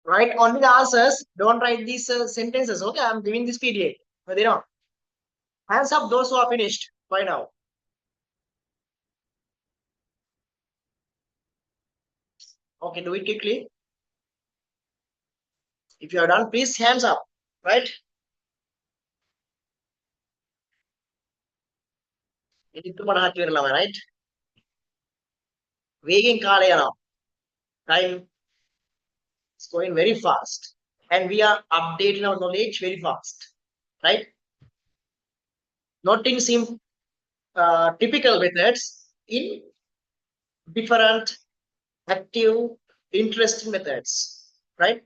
Write only the answers. Don't write these sentences. Okay, I'm giving this PDF. But they don't. Hands up those who are finished by now. Okay, do it quickly. If you are done, please hands up. Right? Itu mana hati lama, right? Waging කාලය යනවා. Time is going very fast. And we are updating our knowledge very fast. Right? Not in typical methods, in different active, interesting methods. Right?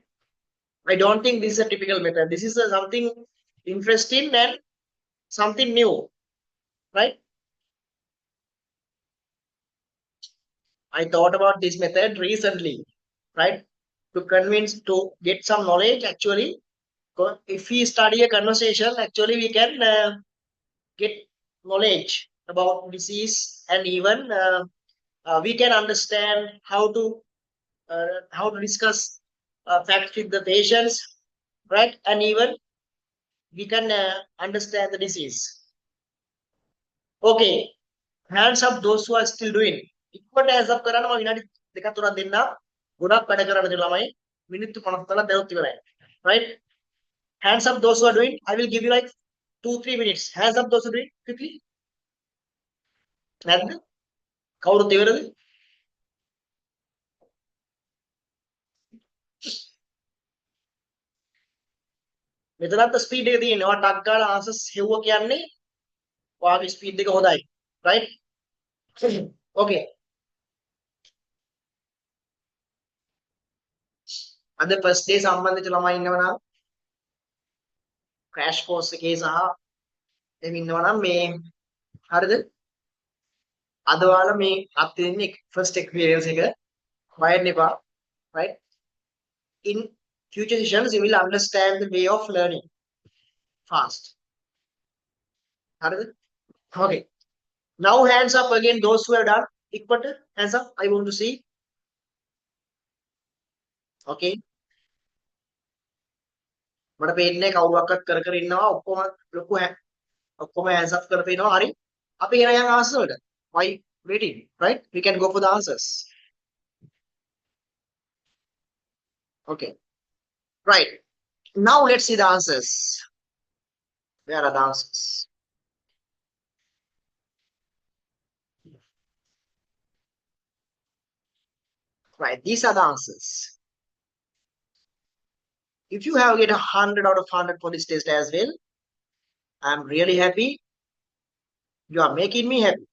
I don't think this is a typical method. This is something interesting and something new. Right? I thought about this method recently. Right? To convince, to get some knowledge actually. If we study a conversation, actually we can get knowledge about disease, and even we can understand how to discuss facts with the patients, right? And even we can understand the disease. Okay, hands up those who are still doing. ඉක්මනට hands up කරන්න මම විනාඩි දෙකක් තුනක් දෙන්නම්. ගොඩක් වැඩ කරන්න තියෙන ළමයි. මිනිත්තු 53ක් දැනුත් ඉවරයි. Right? Hands up those who are doing. I will give you like 2-3 minutes. Hands up those who are doing quickly. නැද්ද? කවුරුත් ඉවරද? මෙතනත් ස්පීඩ් එක තියෙනවා. ටක් ගාලා ආන්සර්ස් හෙව්ව කියන්නේ ඔයාගේ ස්පීඩ් එක හොඳයි. right? okay. අද first day සම්බන්ධිත ළමයි ඉන්නවා නම් crash course එකේ සහ එහෙම ඉන්නවා නම් මේ හරිද? අද ඔයාලා මේ අත්දින්නේ first experience එක බයෙන් එපා. right? In future sessions you will understand the way of learning fast. හරිද? okay. Now hands up again those who have done. ඉක්මනට hands up. I want to see. okay. මට පේන්නේ කවුරුවක්වත් කර කර ඉන්නවා. ඔක්කොම ලොකු ඔක්කොම hands up කරලා තිනවා. හරි. අපි එන යන answer වලට. Why waiting? Right? We can go for the answers. okay. Right. Now let's see the answers. Where are the answers? Right. These are the answers. If you have get 100 out of 100 for this test as well, I'm really happy. You are making me happy.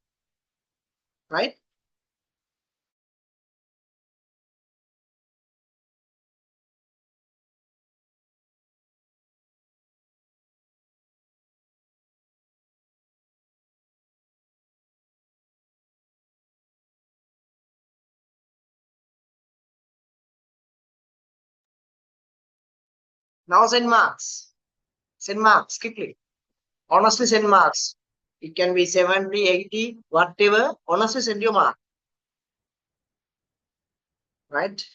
Right? Now send marks. Send marks quickly. Honestly send marks. It can be 70, 80, whatever. Honestly send your mark. Right?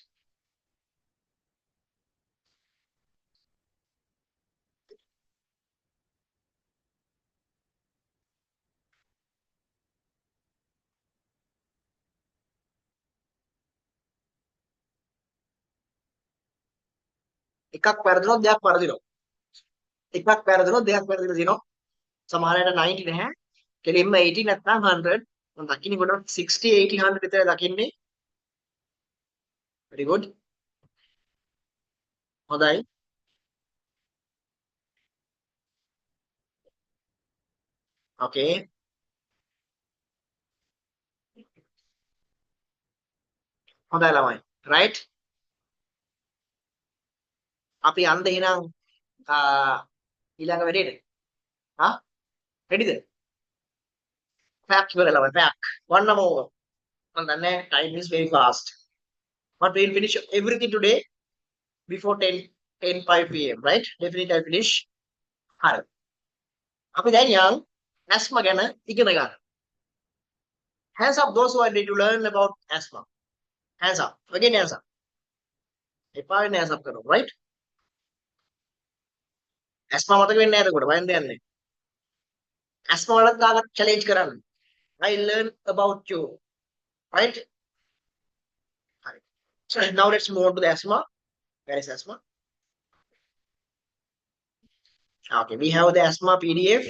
එකක් වැරදුනොත් දෙයක් වරදිනවා. එකක් වැරදුනොත් දෙයක් වැරදිලා දිනවා. සමහර අයට 90 නැහැ. කෙලින්ම 80 නැත්නම් 100. මම දකින්නේ ගොඩක් 60, 80, 100 විතර දකින්නේ. very good. හොඳයි. okay. හොඳයි ළමයි. right? අපි යන්න එහෙනම් ඊළඟ වැඩේට. හා? readyද? pack ඉවරයි ළමයි pack. one more. මම දන්නේ time is very fast. But we'll finish everything today before 10:05 p.m. right? Definitely I'll finish. හරි. අපි දැන් යන් asthma ගැන ඉගෙන ගන්න. Hands up those who are ready to learn about asthma. Hands up. Again hands up. එපා වෙන්නේ නැහැ සබ් කරනවා right ඇස්මා මතක වෙන්නේ නැහැ එතකොට බයෙන් දෙන්නේ ඇස්මා වලත් දාගත් challenge කරන්න I learn about you right හරි so now let's move on to the asthma where is asthma okay we have the asthma PDF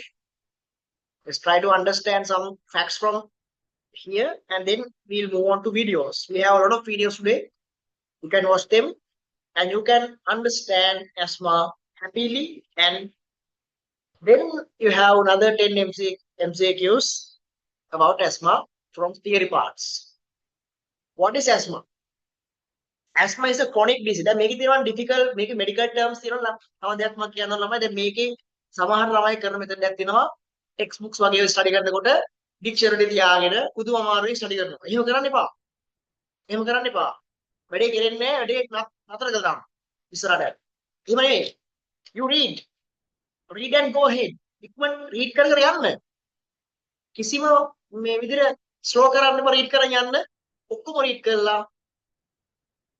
let's try to understand some facts from here and then we'll move on to videos we have a lot of videos today you can watch them and you can understand asthma happily and then you have another 10 MCQs about asthma from theory parts what is asthma asthma is a chronic disease දැන් මේකේ තියෙනවා difficult මේකේ medical terms තියෙනවා තව දෙයක් මම කියන්න ළමයි දැන් මේකේ සමහර ළමයි කරන මෙතන දෙයක් තියෙනවා textbooks වගේ ස්ටඩි කරනකොට dictionary තියාගෙන පුදුම අමාරුවෙන් ස්ටඩි කරනවා එහෙම කරන්න එපා එහෙම කරන්න එපා වැඩේ කෙරෙන්නේ වැඩේ නතර කරලා දාන්න ඉස්සරහට එහෙම නෙවෙයි you read and go ahead ඉක්මන් read කර කර යන්න කිසිම මේ විදිහට slow කරන්න එපා read කරන් යන්න ඔක්කොම read කරලා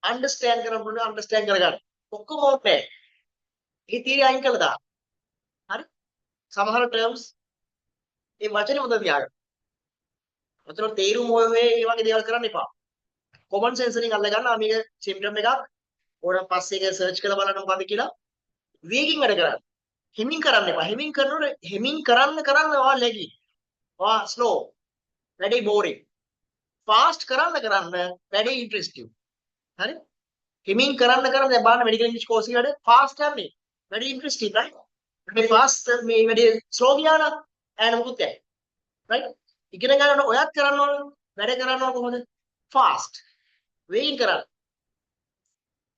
understand කරන්න understand කරගන්න ඔක්කොම ඕනේ ඒ theory අයින් කළා දාන්න හරි සමහර terms ඒ වචනේ හොඳ තියාගන්න අතන තේරුම ඔය ඒ වගේ දේවල් කරන්න එපා common sense එකෙන් අල්ල ගන්න මේක symptom එකක් ඕන පස්සේ ඒක search කරලා බලන්න මොකද්ද කියලා වේගින් වැඩ කරන්න හෙමින් කරන්න එපා හෙමින් කරනකොට හෙමින් කරන්න ඔයා ලැගි ඔයා slow වැඩි boring fast කරන්න වැඩි interesting හරි හෙමින් කරන්න දැන් බලන්න medical english course එකට fast යන්නේ වැඩි interesting right මේ fast මේ වැඩි slow ගියා නම් ඈන මොකුත් නැහැ right ඉගෙන ගන්න ඔයත් කරන්න ඕන වැඩ කරන්න ඕන කොහොමද fast වේගින් කරන්න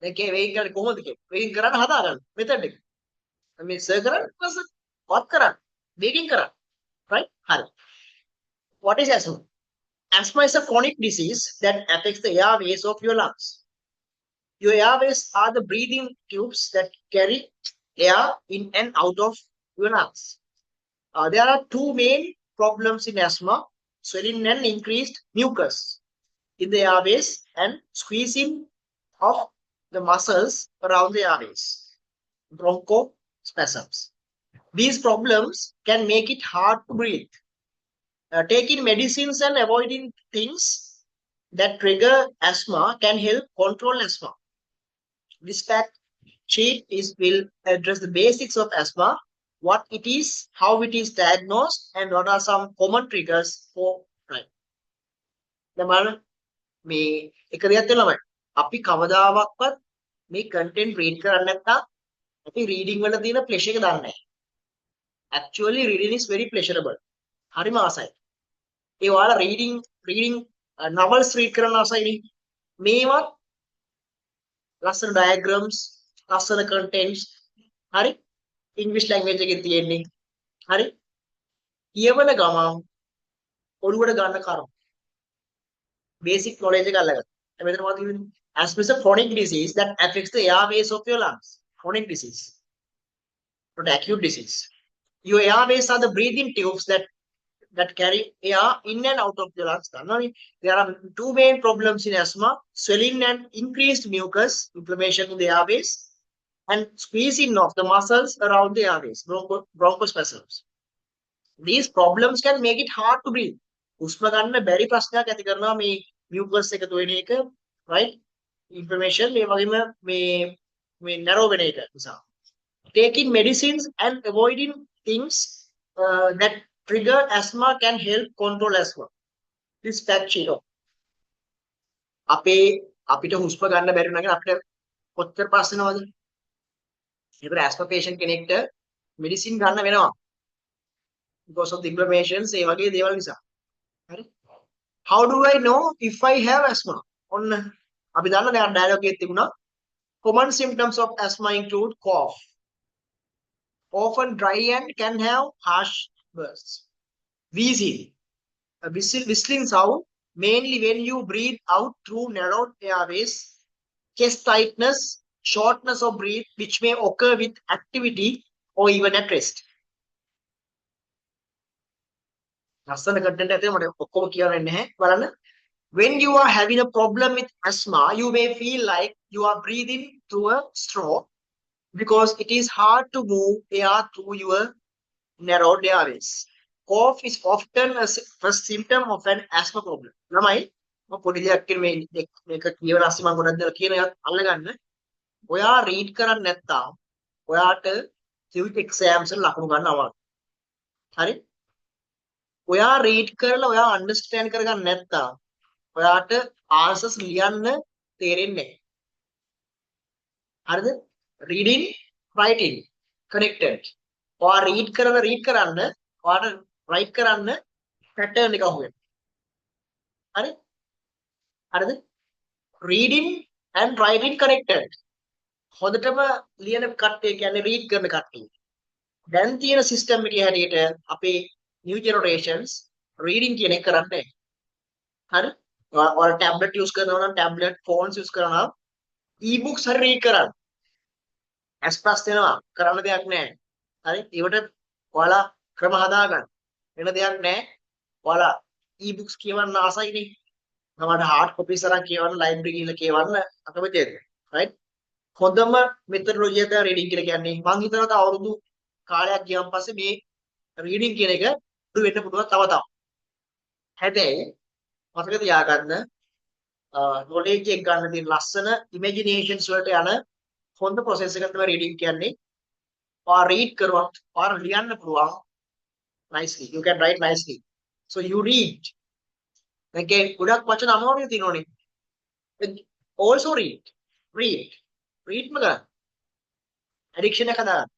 දැන් කේ වේගින් කරන්නේ කොහොමද වේගින් කරන්න හදා ගන්න method එක මේ සර් කරන්න වත් කරන්න වේගින් කරන්න right හරි what is asthma asthma is a chronic disease that affects the airways of your lungs your airways are the breathing tubes that carry air in and out of your lungs there are two main problems in asthma swelling and increased mucus in the airways and squeezing of the muscles around the airways bronchospasms these problems can make it hard to breathe taking medicines and avoiding things that trigger asthma can help control asthma this fact sheet will address the basics of asthma what it is how it is diagnosed and what are some common triggers for right දැන් බලන්න මේ එක දෙයක් තියෙනවා අපි කවදාවත් මේ content read කරන්නේ නැත්නම් අපි reading වල තියෙන pleasure එක දන්නේ නැහැ actually reading is very pleasurable හරිම ආසයි ඒ ඔයාලා reading novels read කරන ආසයිනේ මේවත් ලස්සන diagrams ලස්සන contents හරි English language එකේ තියෙන්නේ හරි කියවන ගමන් ඔළුවට ගන්න කරුණු basic knowledge එක අල්ලගන්න මෙතන මොකද කියන්නේ asthma is a chronic disease that affects the airways of your lungs chronic disease not acute disease your airways are the breathing tubes that carry air in and out of your lungs there are two main problems in asthma swelling and increased mucus inflammation in the airways and squeezing of the muscles around the airways bronchospasms these problems can make it hard to breathe හුස්ම ගන්න බැරි ප්‍රශ්නයක් ඇති කරනවා මේ mucus එකතු වෙන එක right inflammation මේ වගේම මේ narrow වෙන එක නිසා taking medicines and avoiding things that trigger asthma can help control asthma this fact sheet අපිට හුස්ම ගන්න බැරි වුණා කියන අපිට කොච්චර ප්‍රශ්න වෙනවද ඒතර asthma patient කෙනෙක්ට medicine ගන්න වෙනවා because of the inflammations ඒ වගේ දේවල් නිසා හරි how do I know if I have asthma ඔන්න අපි දන්න දැන් ඩයලොග් එකේ තිබුණා common symptoms of asthma include cough often dry and can have harsh bursts wheezing a whistling sound mainly when you breathe out through narrowed airways chest tightness shortness of breath which may occur with activity or even at rest ලස්සන content එකේ මට ඔක්කොම කියවෙන්නේ නැහැ බලන්න when you are having a problem with asthma you may feel like you are breathing through a straw because it is hard to move air through your narrowed airways. Cough is often a first symptom of an asthma problem. ළමයි මම පොඩි දෙයක් කියන මේක කියවන ASCII මම ගොඩක් දෙනා කියන එකත් අල්ලගන්න. ඔයා රීඩ් කරන්නේ නැත්නම් ඔයාට civic exams වල ලකුණු ගන්න අමාරුයි. හරි? ඔයා රීඩ් කරලා ඔයා අන්ඩර්ස්ටෑන්ඩ් කරගන්න නැත්නම් ඔයාට ආන්සර්ස් ලියන්න තේරෙන්නේ නැහැ. හරිද? reading writing connected. ඔයා රීඩ් කරන්න ඔයාට රයිට් කරන්න පැටර්න් එක අහුවෙනවා. හරි? හරිද? reading and writing connected. හොඳටම ලියන කට්ටිය කියන්නේ රීඩ් කරන කට්ටිය. දැන් තියෙන සිස්ටම් එකේ හැටියට අපේ new generations reading කියන එක කරන්නේ නැහැ. හරි? ඔයාලා ටැබ්ලට් යූස් කරනවා නම් ටැබ්ලට් ෆෝන්ස් යූස් කරනවා නම් e-books හරි රීඩ් කරන්න. ඇස්ප්‍රස් දෙනවා කරන්න දෙයක් නැහැ. හරි? ඒවට ඔයාලා ක්‍රම හදාගන්න. වෙන දෙයක් නැහැ. ඔයාලා e-books කියවන්න ආසයිනේ. තමයි hard copies අරන් කියවන්න library ගිහලා කියවන්න අකමැතිද? right? හොඳම මෙතඩොලොජි එක රීඩින් කියලා කියන්නේ. මම හිතනවා තව අවුරුදු කාලයක් ගියන් පස්සේ මේ රීඩින් කියන එක වෙන්න පුළුවන් තව තව. හැබැයි මතක තියාගන්න knowledge එක ගන්න තියෙන ලස්සන imaginations වලට යන හොඳ process එකක් තමයි රීඩින් කියන්නේ. or read කරුවා or ලියන්න පුළුවන් nicely. You can write nicely. So you read. Okay, ගොඩක් වචන අමාරුයි තියෙනෝනේ. Also read. read මග addiction එක හදාගන්න.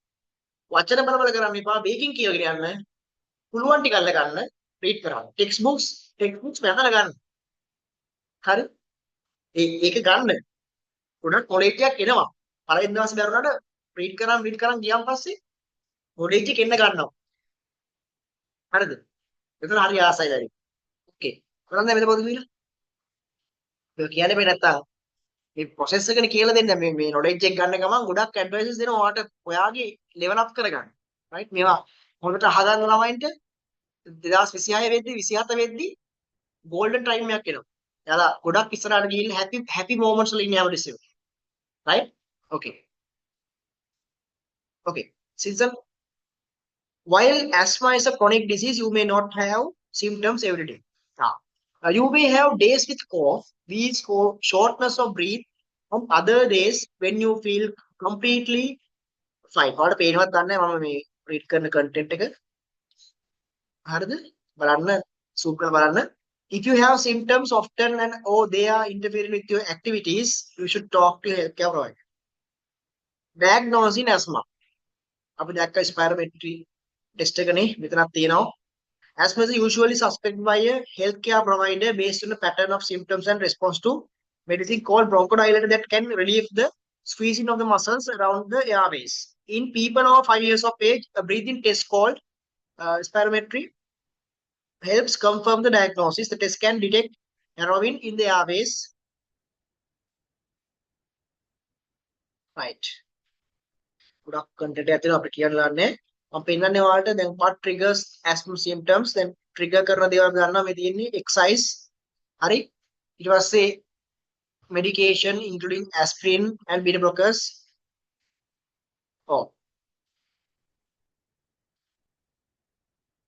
වචන බල කරන්න එපා. බේකින් කියවගෙන යන්න. පුළුවන් ටික අල්ල ගන්න. read කරන්න. textbooks බඳලා ගන්න. හරි? ඒක ගන්න. ගොඩක් knowledge එකක් එනවා. පළවෙනි දවසේ දරුණාට read කරන් ගියන් පස්සේ knowledge එක එන්න ගන්නවා. හරිද? එතන හරි ආසයි වැඩි. okay. කරන්නේ මෙතන පොදු විල. ඒක කියන්නේ මේ නැත්තම් මේ process එකනේ කියලා දෙන්න මේ knowledge එක ගන්න ගමන් ගොඩක් advices දෙනවා ඔයාට ඔයාගේ level up කරගන්න. right? මේවා හොඳට අහගන්න ළමයින්ට 2026 වෙද්දි 27 වෙද්දි golden time එකක් එනවා. එයාලා ගොඩක් ඉස්සරහට ගිහිල්ලා happy moments වල ඉන්නේ හැමදෙස්සෙම. right? okay. Season. While asthma is a chronic disease, you may not have symptoms every day. You may have days with cough, wheeze, shortness of breath, on other days when you feel completely fine. ඔයාලට පේනවත් දන්නේ මම මේ read කරන content එක. හරිද? බලන්න zoom කරලා බලන්න. If you have symptoms often and they are interfering with your activities, you should talk to a healthcare provider. Diagnosing asthma. අපි දැක්ක spirometry test එකනේ මෙතනක් තියෙනවා. Asthma is usually suspected by a healthcare provider based on a pattern of symptoms and response to medicine called bronchodilator that can relieve the squeezing of the muscles around the airways. In people over 5 years of age, a breathing test called spirometry helps confirm the diagnosis. The test can detect narrowing in the airways. Right. ගොඩක් content එකක් තියෙනවා අපිට කියන්න ලන්නේ. මම පෙන්නන්නේ ඔයාලට දැන් what triggers asthma symptoms then trigger කරන දේවල් ගන්නවා මේ තියෙන්නේ exercise හරි ඊට පස්සේ medication including aspirin and beta blockers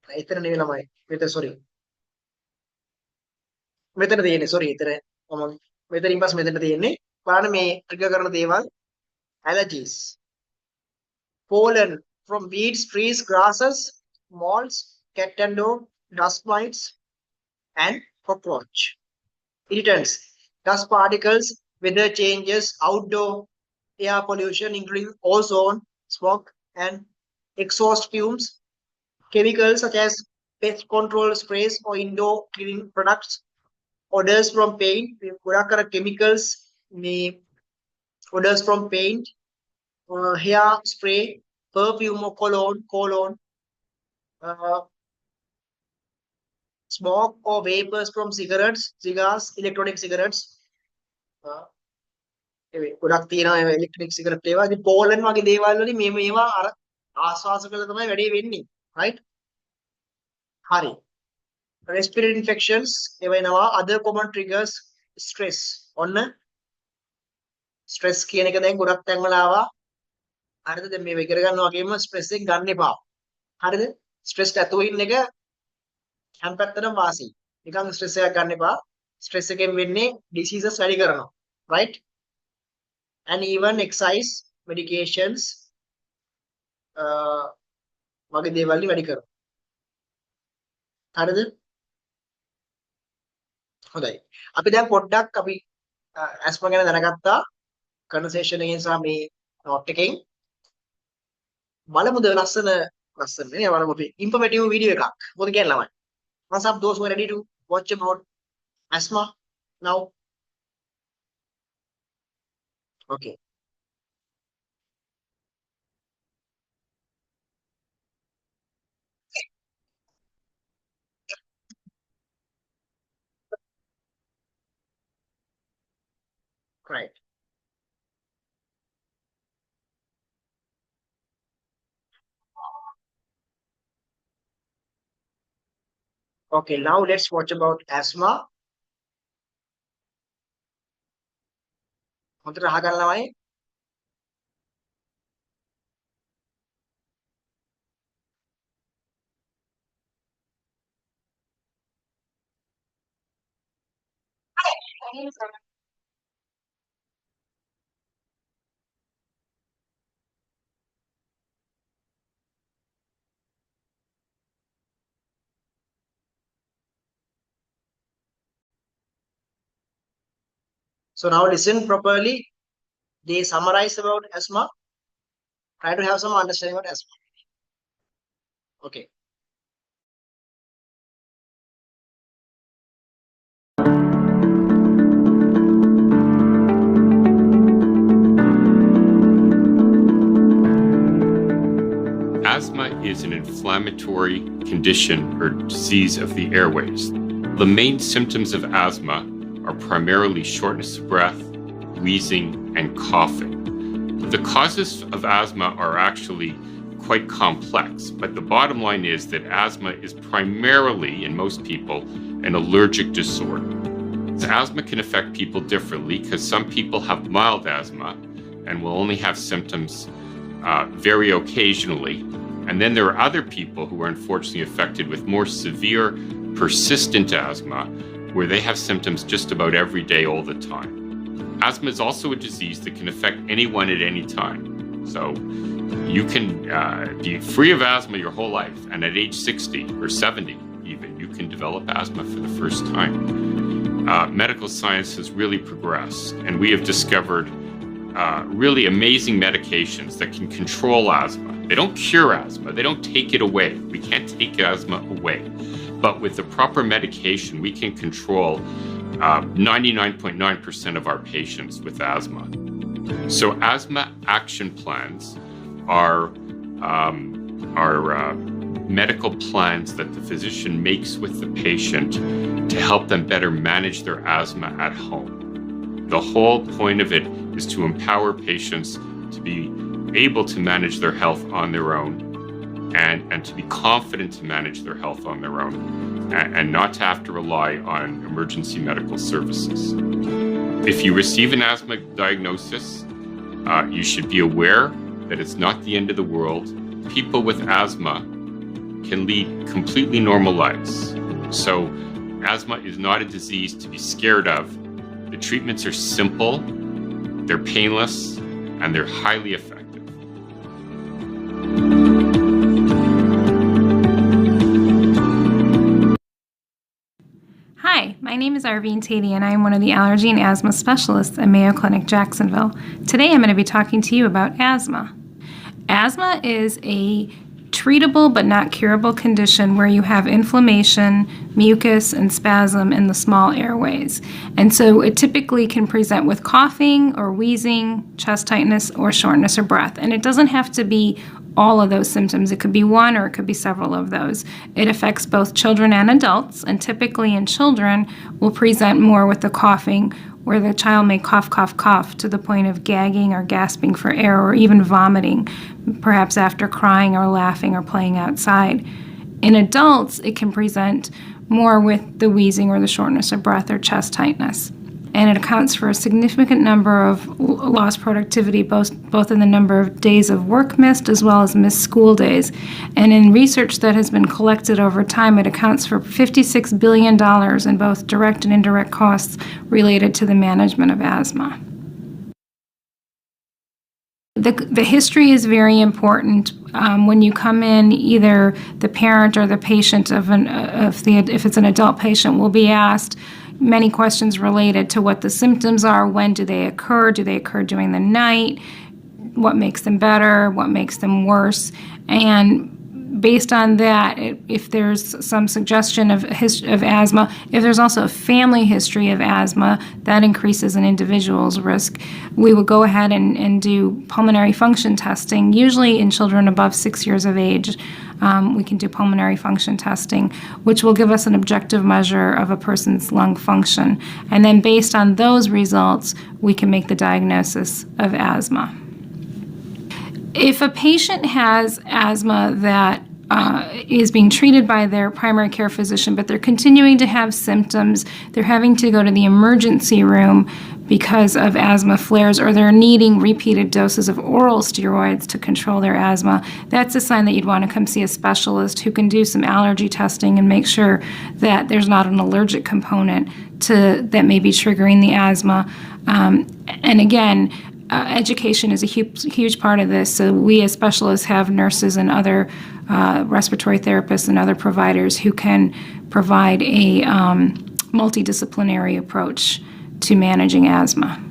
එතන නෙවෙයි ළමයි මෙතන sorry මෙතන තියෙන්නේ sorry එතන මම මෙතනින් පස්සේ මෙතන තියෙන්නේ බලන්න මේ trigger කරන දේවල් allergies pollen from weeds, trees, grasses, molds, cat and dog, dust mites, and cockroach. Irritants, dust particles, weather changes, outdoor air pollution, including ozone, smoke, and exhaust fumes, chemicals such as pest control sprays or indoor cleaning products, odors from paint, chemicals, odors from paint, hair spray, perfume or cologne, smoke or vapors from cigars, electronic cigarettes. ගොඩක් තියෙනවා electronic cigarette ඒවා. ඉතින් pollen වගේ දේවල් වලින් මේවා අර ආස්වාස කළා තමයි වැඩේ වෙන්නේ. right? හරි. respiratory infections ඒවා එනවා. other common triggers stress. ඔන්න ස්ට්‍රෙස් කියන එක දැන් ගොඩක් තැන්වල ආවා. හරිද? දැන් මේ ඉගෙන ගන්නවා වගේම ස්ට්‍රෙස් එක ගන්න එපා. හරිද? ස්ට්‍රෙස් ඇතුව ඉන්න එක හැම පැත්තටම වාසි. නිකන් ස්ට්‍රෙස් එකක් ගන්න එපා. ස්ට්‍රෙස් එකෙන් වෙන්නේ diseases වැඩි කරනවා. right? And even exercise, medications වගේ දේවල් වැඩි කරනවා. හරිද? හොඳයි. අපි දැන් පොඩ්ඩක් අපි ඇස්ම ගැන දැනගත්තා කන්වර්සේෂන් එකෙන් සහ මේ නෝට් එකෙන්. බලමුද ලස්සන නේ බලමු අපි ඉන්ෆර්මේටිව් වීඩියෝ එකක්. මොකද කියන්නේ ළමයි? Once of those who are ready to watch about asthma now. Okay. Right. Okay, now let's watch about asthma. හොඳට අහගන්න ළමයි. So now listen properly. They summarize about asthma. Try to have some understanding about asthma. Okay. Asthma is an inflammatory condition or disease of the airways. The main symptoms of asthma are primarily shortness of breath, wheezing, and coughing. The causes of asthma are actually quite complex, but the bottom line is that asthma is primarily, in most people, an allergic disorder. Asthma can affect people differently because some people have mild asthma and will only have symptoms very occasionally. And then there are other people who are unfortunately affected with more severe, persistent asthma, where they have symptoms just about every day, all the time. Asthma is also a disease that can affect anyone at any time. So you can be free of asthma your whole life, and at age 60 or 70 even, you can develop asthma for the first time. Medical science has really progressed, and we have discovered really amazing medications that can control asthma. They don't cure asthma, they don't take it away. We can't take asthma away. But with the proper medication, we can control 99.9% of our patients with asthma. So asthma action plans are medical plans that the physician makes with the patient to help them better manage their asthma at home. The whole point of it is to empower patients to be able to manage their health on their own and to be confident to manage their health on their own and not to have to rely on emergency medical services. If you receive an asthma diagnosis, you should be aware that it's not the end of the world. People with asthma can lead completely normal lives. So asthma is not a disease to be scared of. The treatments are simple, they're painless, and they're highly effective. Hi, my name is Arvine Tatey, and I am one of the allergy and asthma specialists at Mayo Clinic Jacksonville. Today I'm going to be talking to you about asthma. Asthma is a treatable but not curable condition where you have inflammation, mucus, and spasm in the small airways. And so it typically can present with coughing or wheezing, chest tightness, or shortness of breath. And it doesn't have to be all of those symptoms. It could be one or it could be several of those. It affects both children and adults, and typically in children will present more with the coughing, where the child may cough, cough, cough to the point of gagging or gasping for air or even vomiting, perhaps after crying or laughing or playing outside. In adults, it can present more with the wheezing or the shortness of breath or chest tightness. and it accounts for a significant number of lost productivity, both in the number of days of work missed as well as missed school days. And in research that has been collected over time, it accounts for $56 billion in both direct and indirect costs related to the management of asthma. The history is very important. When you come in, either the parent or the patient if it's an adult patient will be asked many questions related to what the symptoms are, when do they occur during the night, what makes them better, what makes them worse, and based on that, if there's some suggestion of asthma, if there's also a family history of asthma, that increases an individual's risk. We would go ahead and do pulmonary function testing, usually in children above 6 years of age. We can do pulmonary function testing, which will give us an objective measure of a person's lung function. And then based on those results, we can make the diagnosis of asthma. If a patient has asthma that is being treated by their primary care physician, but they're continuing to have symptoms, they're having to go to the emergency room because of asthma flares, or they're needing repeated doses of oral steroids to control their asthma, that's a sign that you'd want to come see a specialist who can do some allergy testing and make sure that there's not an allergic component that may be triggering the asthma. And again, education is a huge part of this. So we as specialists have nurses and other respiratory therapists and other providers who can provide a multidisciplinary approach to managing asthma.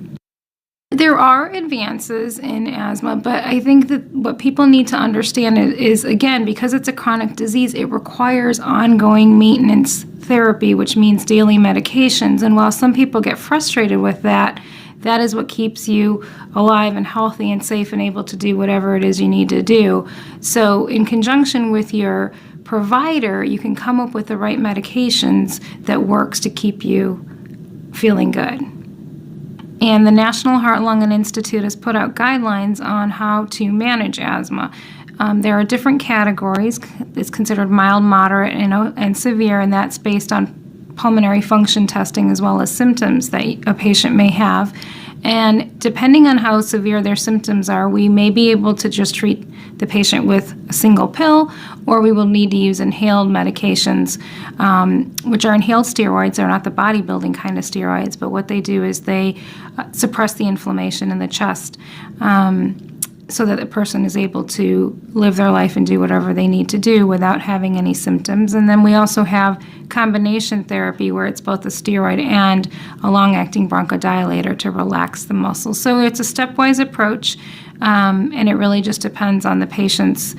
There are advances in asthma, but I think that what people need to understand is, again, because it's a chronic disease, it requires ongoing maintenance therapy, which means daily medications. And while some people get frustrated with that, that is what keeps you alive and healthy and safe and able to do whatever it is you need to do. So in conjunction with your provider, you can come up with the right medications that works to keep you feeling good. And the National Heart, Lung, and Institute has put out guidelines on how to manage asthma. There are different categories. It's considered mild, moderate, and severe, and that's based on pulmonary function testing as well as symptoms that a patient may have. And depending on how severe their symptoms are, we may be able to just treat the patient with a single pill, or we will need to use inhaled medications, which are inhaled steroids. They're not the bodybuilding kind of steroids, but what they do is they suppress the inflammation in the chest, so that the person is able to live their life and do whatever they need to do without having any symptoms. And then we also have combination therapy where it's both a steroid and a long-acting bronchodilator to relax the muscles. So it's a stepwise approach, and it really just depends on the patient's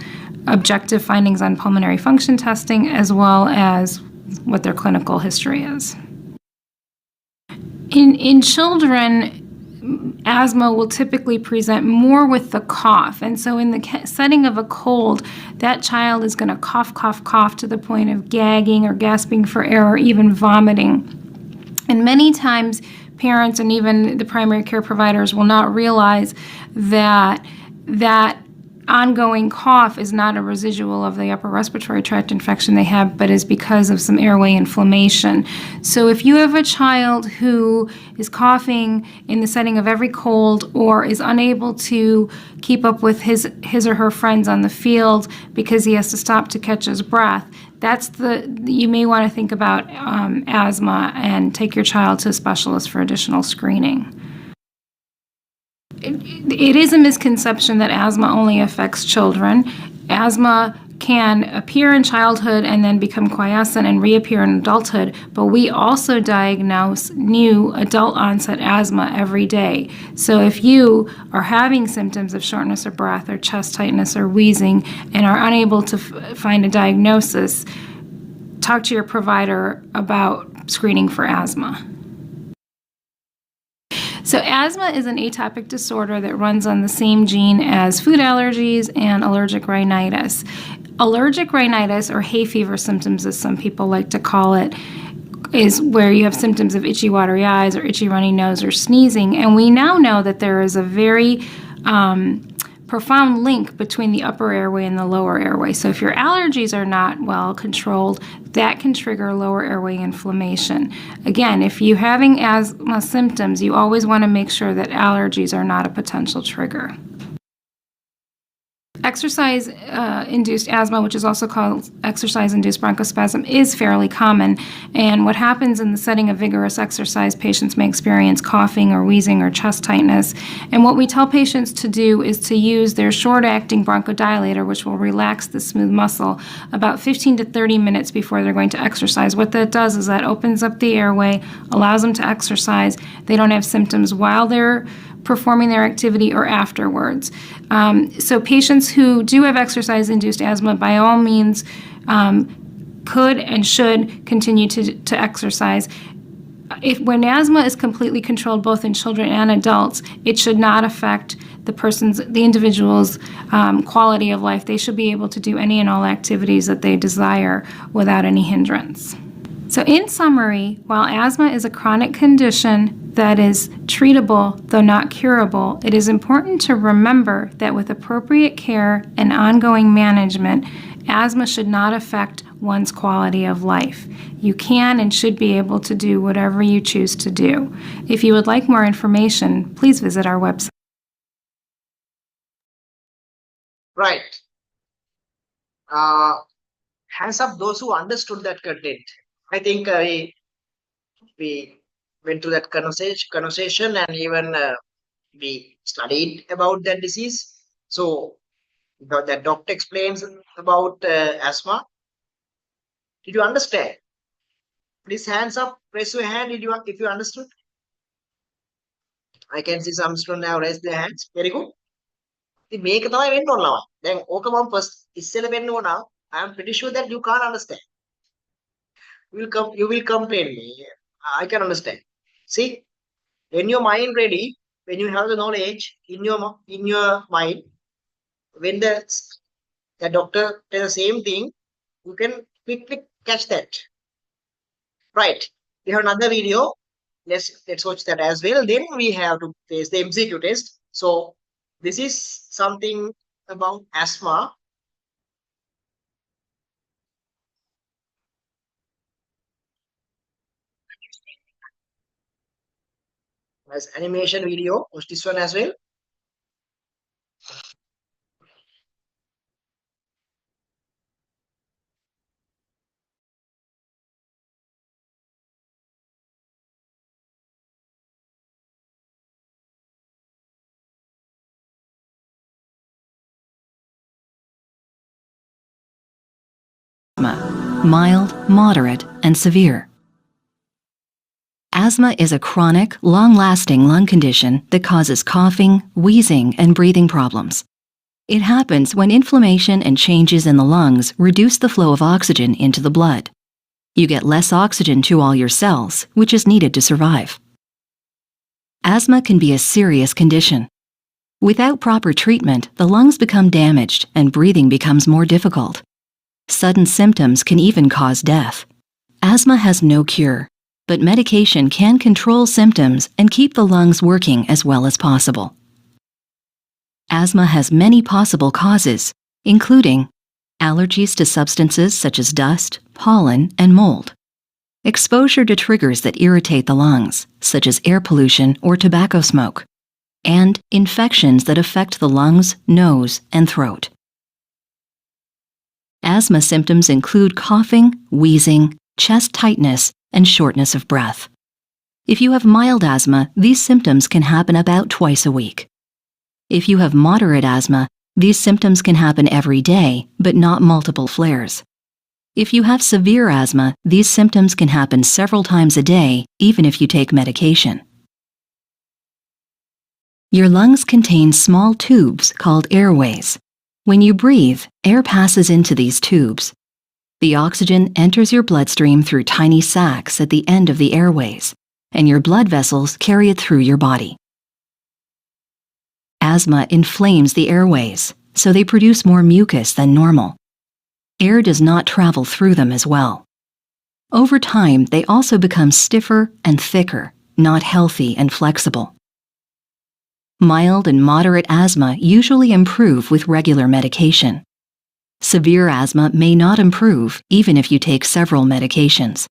objective findings on pulmonary function testing as well as what their clinical history is. In children, asthma will typically present more with the cough. And so in the setting of a cold, that child is going to cough, cough, cough to the point of gagging or gasping for air or even vomiting. And many times parents and even the primary care providers will not realize that ongoing cough is not a residual of the upper respiratory tract infection they have, but is because of some airway inflammation. So if you have a child who is coughing in the setting of every cold or is unable to keep up with his or her friends on the field because he has to stop to catch his breath, you may want to think about asthma and take your child to a specialist for additional screening. It is a misconception that asthma only affects children. Asthma can appear in childhood and then become quiescent and reappear in adulthood, but we also diagnose new adult onset asthma every day. So if you are having symptoms of shortness of breath or chest tightness or wheezing and are unable to find a diagnosis, talk to your provider about screening for asthma. So asthma is an atopic disorder that runs on the same gene as food allergies and allergic rhinitis. Allergic rhinitis, or hay fever symptoms as some people like to call it, is where you have symptoms of itchy watery eyes or itchy runny nose or sneezing. And we now know that there is a very profound link between the upper airway and the lower airway. So if your allergies are not well controlled, that can trigger lower airway inflammation. Again, if you're having asthma symptoms, you always want to make sure that allergies are not a potential trigger. Exercise-induced asthma, which is also called exercise-induced bronchospasm, is fairly common. And what happens in the setting of vigorous exercise, patients may experience coughing or wheezing or chest tightness. And what we tell patients to do is to use their short-acting bronchodilator, which will relax the smooth muscle, about 15 to 30 minutes before they're going to exercise. What that does is that opens up the airway, allows them to exercise. They don't have symptoms while they're performing their activity or afterwards. So patients who do have exercise-induced asthma, by all means, could and should continue to exercise. When asthma is completely controlled both in children and adults, it should not affect the individual's quality of life. They should be able to do any and all activities that they desire without any hindrance. So in summary, while asthma is a chronic condition that is treatable, though not curable, it is important to remember that with appropriate care and ongoing management, asthma should not affect one's quality of life. You can and should be able to do whatever you choose to do. If you would like more information, please visit our website. Right. Hands up those who understood that content. I think we went through that conversation and even we studied about that disease. So that doctor explains about asthma. Did you understand? Please hands up, raise your hand if you understood. I can see some students now raise their hands. Very good. ඉතින් මේක තමයි වෙන්න ඕන ළමයි. දැන් ඕක මම first ඉස්සෙල්ලා වෙන්න ඕන. I am pretty sure that you can't understand. You will complain me. I can understand. See, when your mind ready, when you have the knowledge in your mind, when the doctor tells the same thing, you can quickly catch that. Right. We have another video. Let's watch that as well. Then we have to face the MCQ test. So this is something about asthma. Nice animation video. Watch this one as well. Mild, moderate, and severe. Asthma is a chronic, long-lasting lung condition that causes coughing, wheezing, and breathing problems. It happens when inflammation and changes in the lungs reduce the flow of oxygen into the blood. You get less oxygen to all your cells, which is needed to survive. Asthma can be a serious condition. Without proper treatment, the lungs become damaged and breathing becomes more difficult. Sudden symptoms can even cause death. Asthma has no cure, but medication can control symptoms and keep the lungs working as well as possible. Asthma has many possible causes, including allergies to substances such as dust, pollen, and mold, exposure to triggers that irritate the lungs, such as air pollution or tobacco smoke, and infections that affect the lungs, nose, and throat. Asthma symptoms include coughing, wheezing, chest tightness, and shortness of breath. If you have mild asthma, these symptoms can happen about twice a week. If you have moderate asthma, these symptoms can happen every day, but not multiple flares. If you have severe asthma, these symptoms can happen several times a day, even if you take medication. Your lungs contain small tubes called airways. When you breathe, air passes into these tubes. The oxygen enters your bloodstream through tiny sacs at the end of the airways, and your blood vessels carry it through your body. Asthma inflames the airways, so they produce more mucus than normal. Air does not travel through them as well. Over time, they also become stiffer and thicker, not healthy and flexible. Mild and moderate asthma usually improve with regular medication. Severe asthma may not improve even if you take several medications.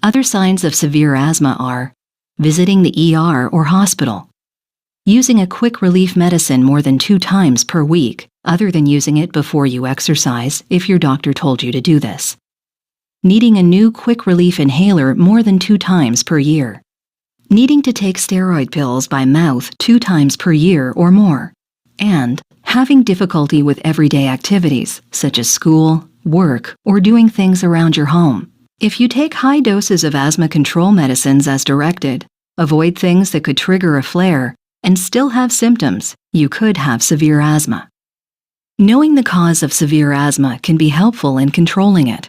Other signs of severe asthma are visiting the ER or hospital, using a quick relief medicine more than 2 times per week, other than using it before you exercise if your doctor told you to do this, needing a new quick relief inhaler more than 2 times per year, needing to take steroid pills by mouth 2 times per year or more, and having difficulty with everyday activities such as school, work, or doing things around your home. If you take high doses of asthma control medicines as directed, avoid things that could trigger a flare, and still have symptoms, you could have severe asthma. Knowing the cause of severe asthma can be helpful in controlling it.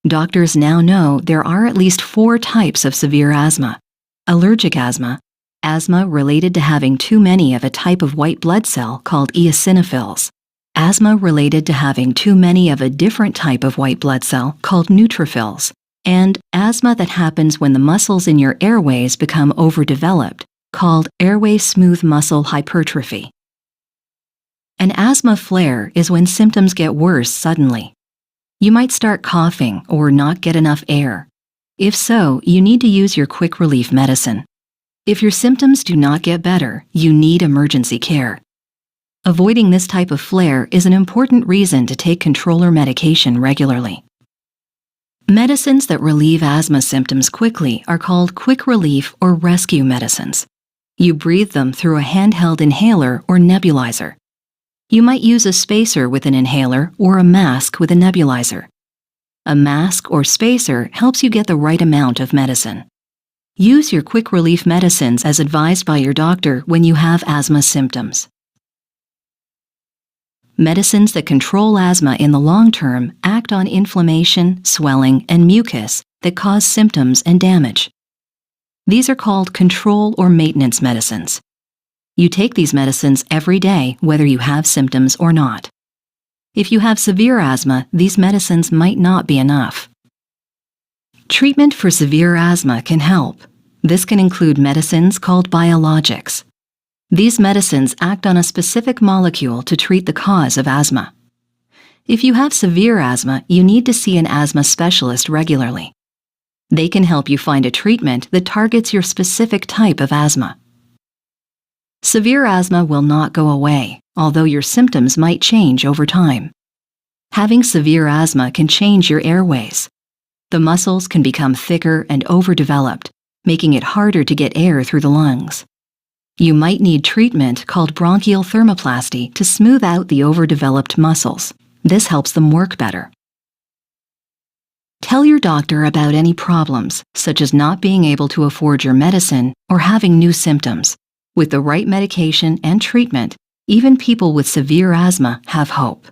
Doctors now know there are at least 4 types of severe asthma: allergic asthma, asthma related to having too many of a type of white blood cell called eosinophils, asthma related to having too many of a different type of white blood cell called neutrophils, and asthma that happens when the muscles in your airways become overdeveloped, called airway smooth muscle hypertrophy. An asthma flare is when symptoms get worse suddenly. You might start coughing or not get enough air. If so, you need to use your quick relief medicine. If your symptoms do not get better, you need emergency care. Avoiding this type of flare is an important reason to take controller medication regularly. Medicines that relieve asthma symptoms quickly are called quick relief or rescue medicines. You breathe them through a handheld inhaler or nebulizer. You might use a spacer with an inhaler or a mask with a nebulizer. A mask or spacer helps you get the right amount of medicine. Use your quick relief medicines as advised by your doctor when you have asthma symptoms. Medicines that control asthma in the long term act on inflammation, swelling, and mucus that cause symptoms and damage. These are called control or maintenance medicines. You take these medicines every day whether you have symptoms or not. If you have severe asthma, these medicines might not be enough. Treatment for severe asthma can help. This can include medicines called biologics. These medicines act on a specific molecule to treat the cause of asthma. If you have severe asthma, you need to see an asthma specialist regularly. They can help you find a treatment that targets your specific type of asthma. Severe asthma will not go away, although your symptoms might change over time. Having severe asthma can change your airways. The muscles can become thicker and overdeveloped, making it harder to get air through the lungs. You might need treatment called bronchial thermoplasty to smooth out the overdeveloped muscles. This helps them work better. Tell your doctor about any problems, such as not being able to afford your medicine or having new symptoms. With the right medication and treatment, even people with severe asthma have hope.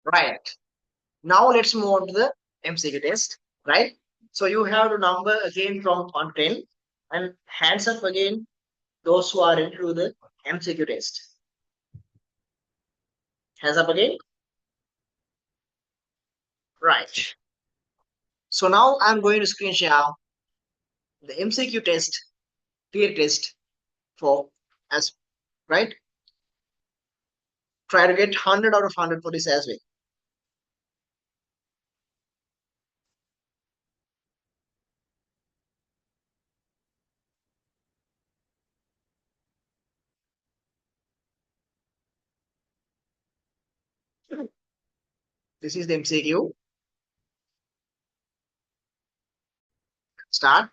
Right. Now let's move on to the MCQ test, right? So you have to number again from on 10 and hands up again those who are into the MCQ test. Hands up again. Right. So now I'm going to screen share the MCQ test, theory test for as right. Try to get 100 out of 100 for this as well. This is the MCQ. Start.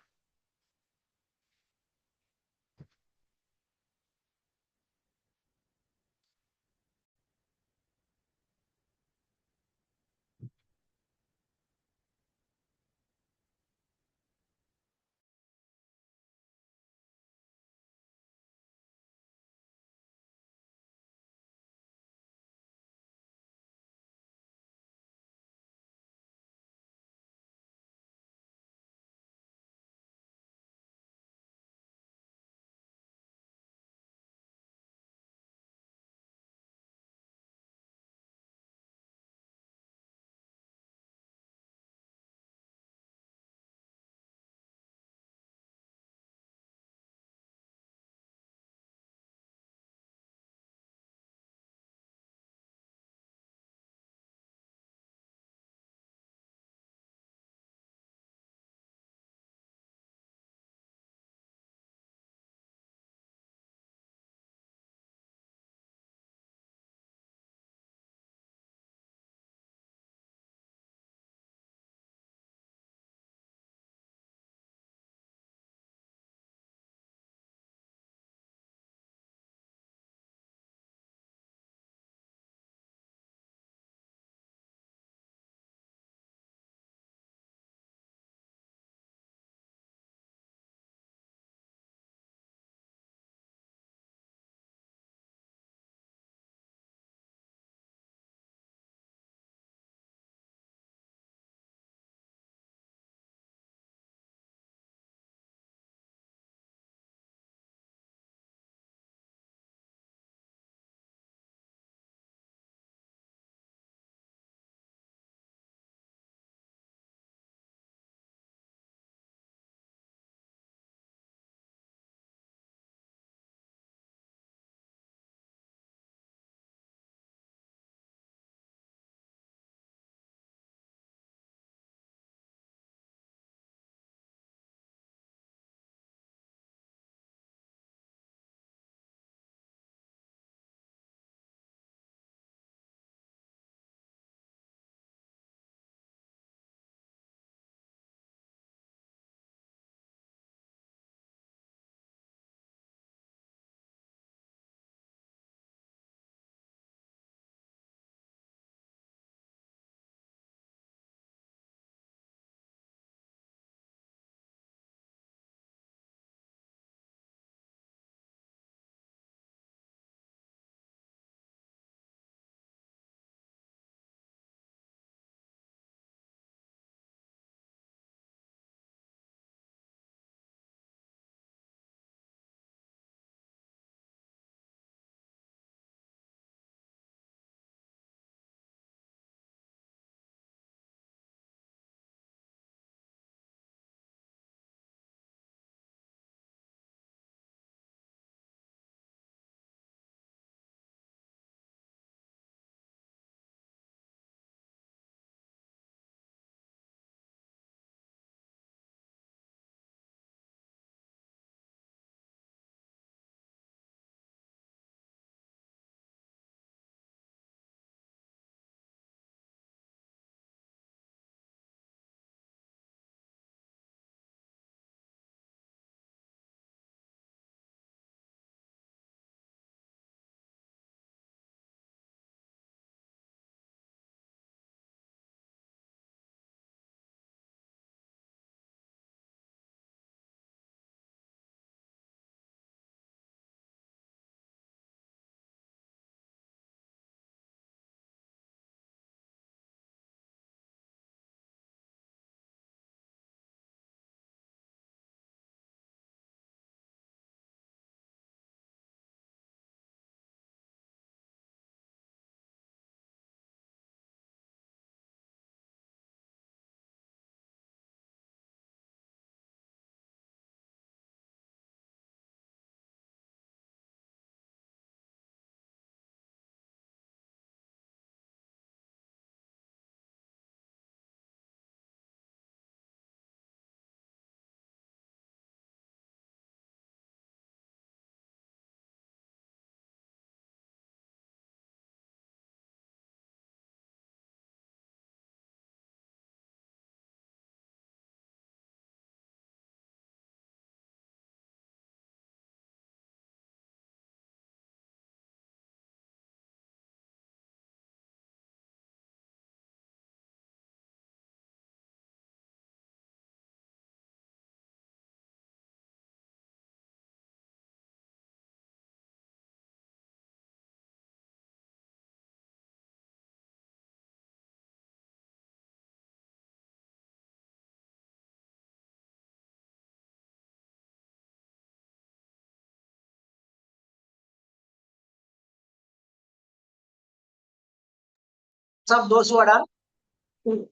Hands up those who are done.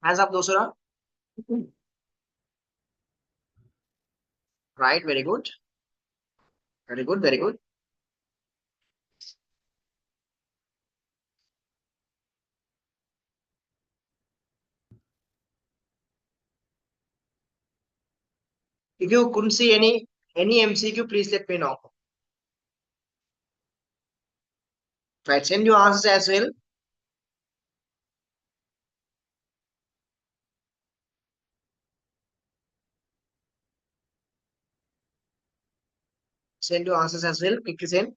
Hands up those who are done. Right, very good. Very good, very good. If you couldn't see any MCQ, please let me know. Right, send your answers as well. Send your answers as well. Quickly send.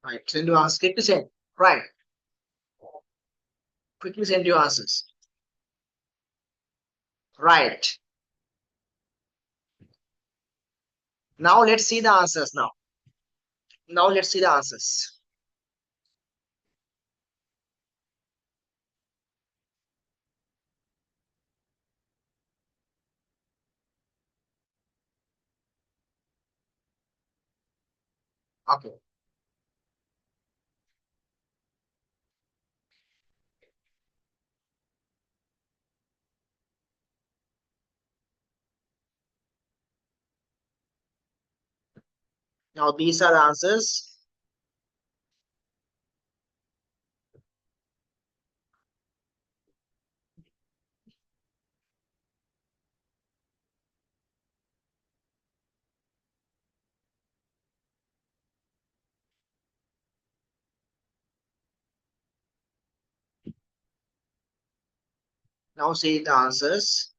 Right, send your answers. Quickly send. Right. Quickly send your answers. Right. Now let's see the answers now. Now let's see the answers. Okay. Now these are the answers. Now see the answers.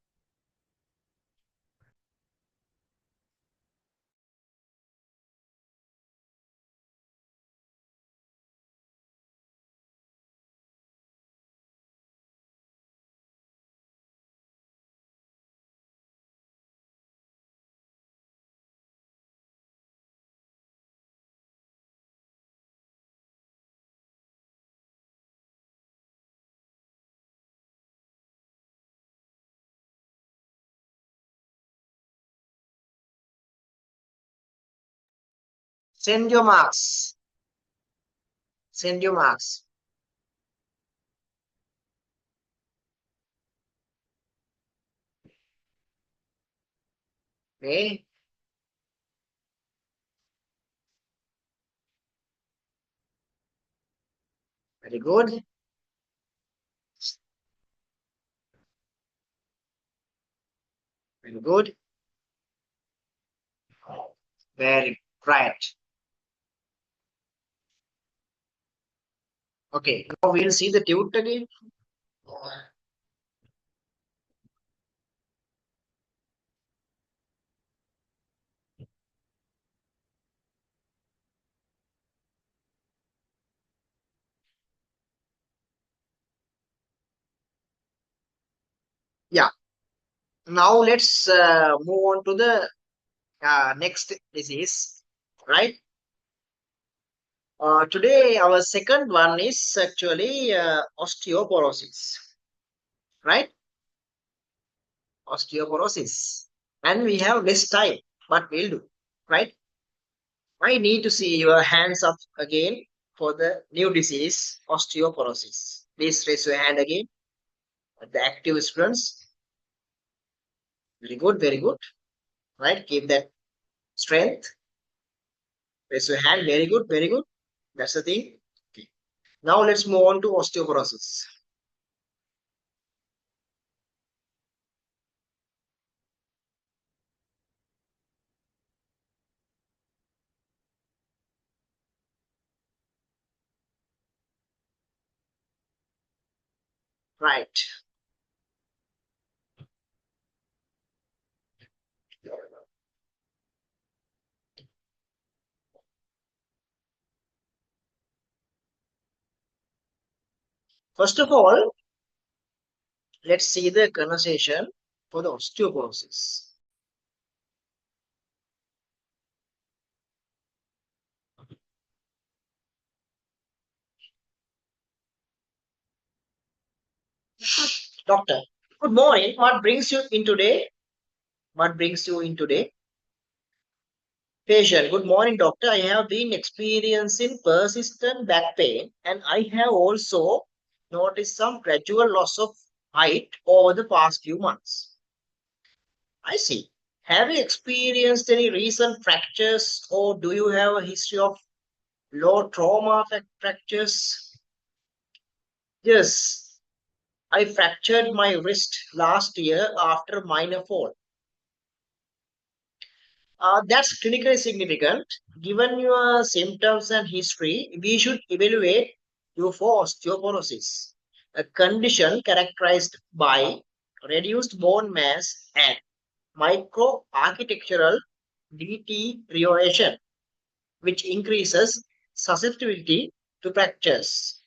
Send your marks. Send your marks. Okay. Very good. Very good. Very right. Okay. Now we'll see the tute again. Yeah. Now let's move on to the next disease. Right. Today our second one is actually osteoporosis. Right. Osteoporosis. And we have less time, but we'll do. Right. I need to see your hands up again for the new disease, osteoporosis. Please raise your hand again. The active students. Very good, very good. Right, keep that strength. Raise your hand. Very good, very good. That's the thing. Okay. Now let's move on to osteoporosis. Right. First of all, let's see the conversation for the osteoporosis. Doctor, good morning. What brings you in today? What brings you in today? Patient, good morning, doctor. I have been experiencing persistent back pain and I have also noticed some gradual loss of height over the past few months. I see. Have you experienced any recent fractures or do you have a history of low trauma fractures? Yes, I fractured my wrist last year after a minor fall. That's clinically significant. Given your symptoms and history, we should evaluate you for osteoporosis, a condition characterized by reduced bone mass and microarchitectural deterioration, which increases susceptibility to fractures.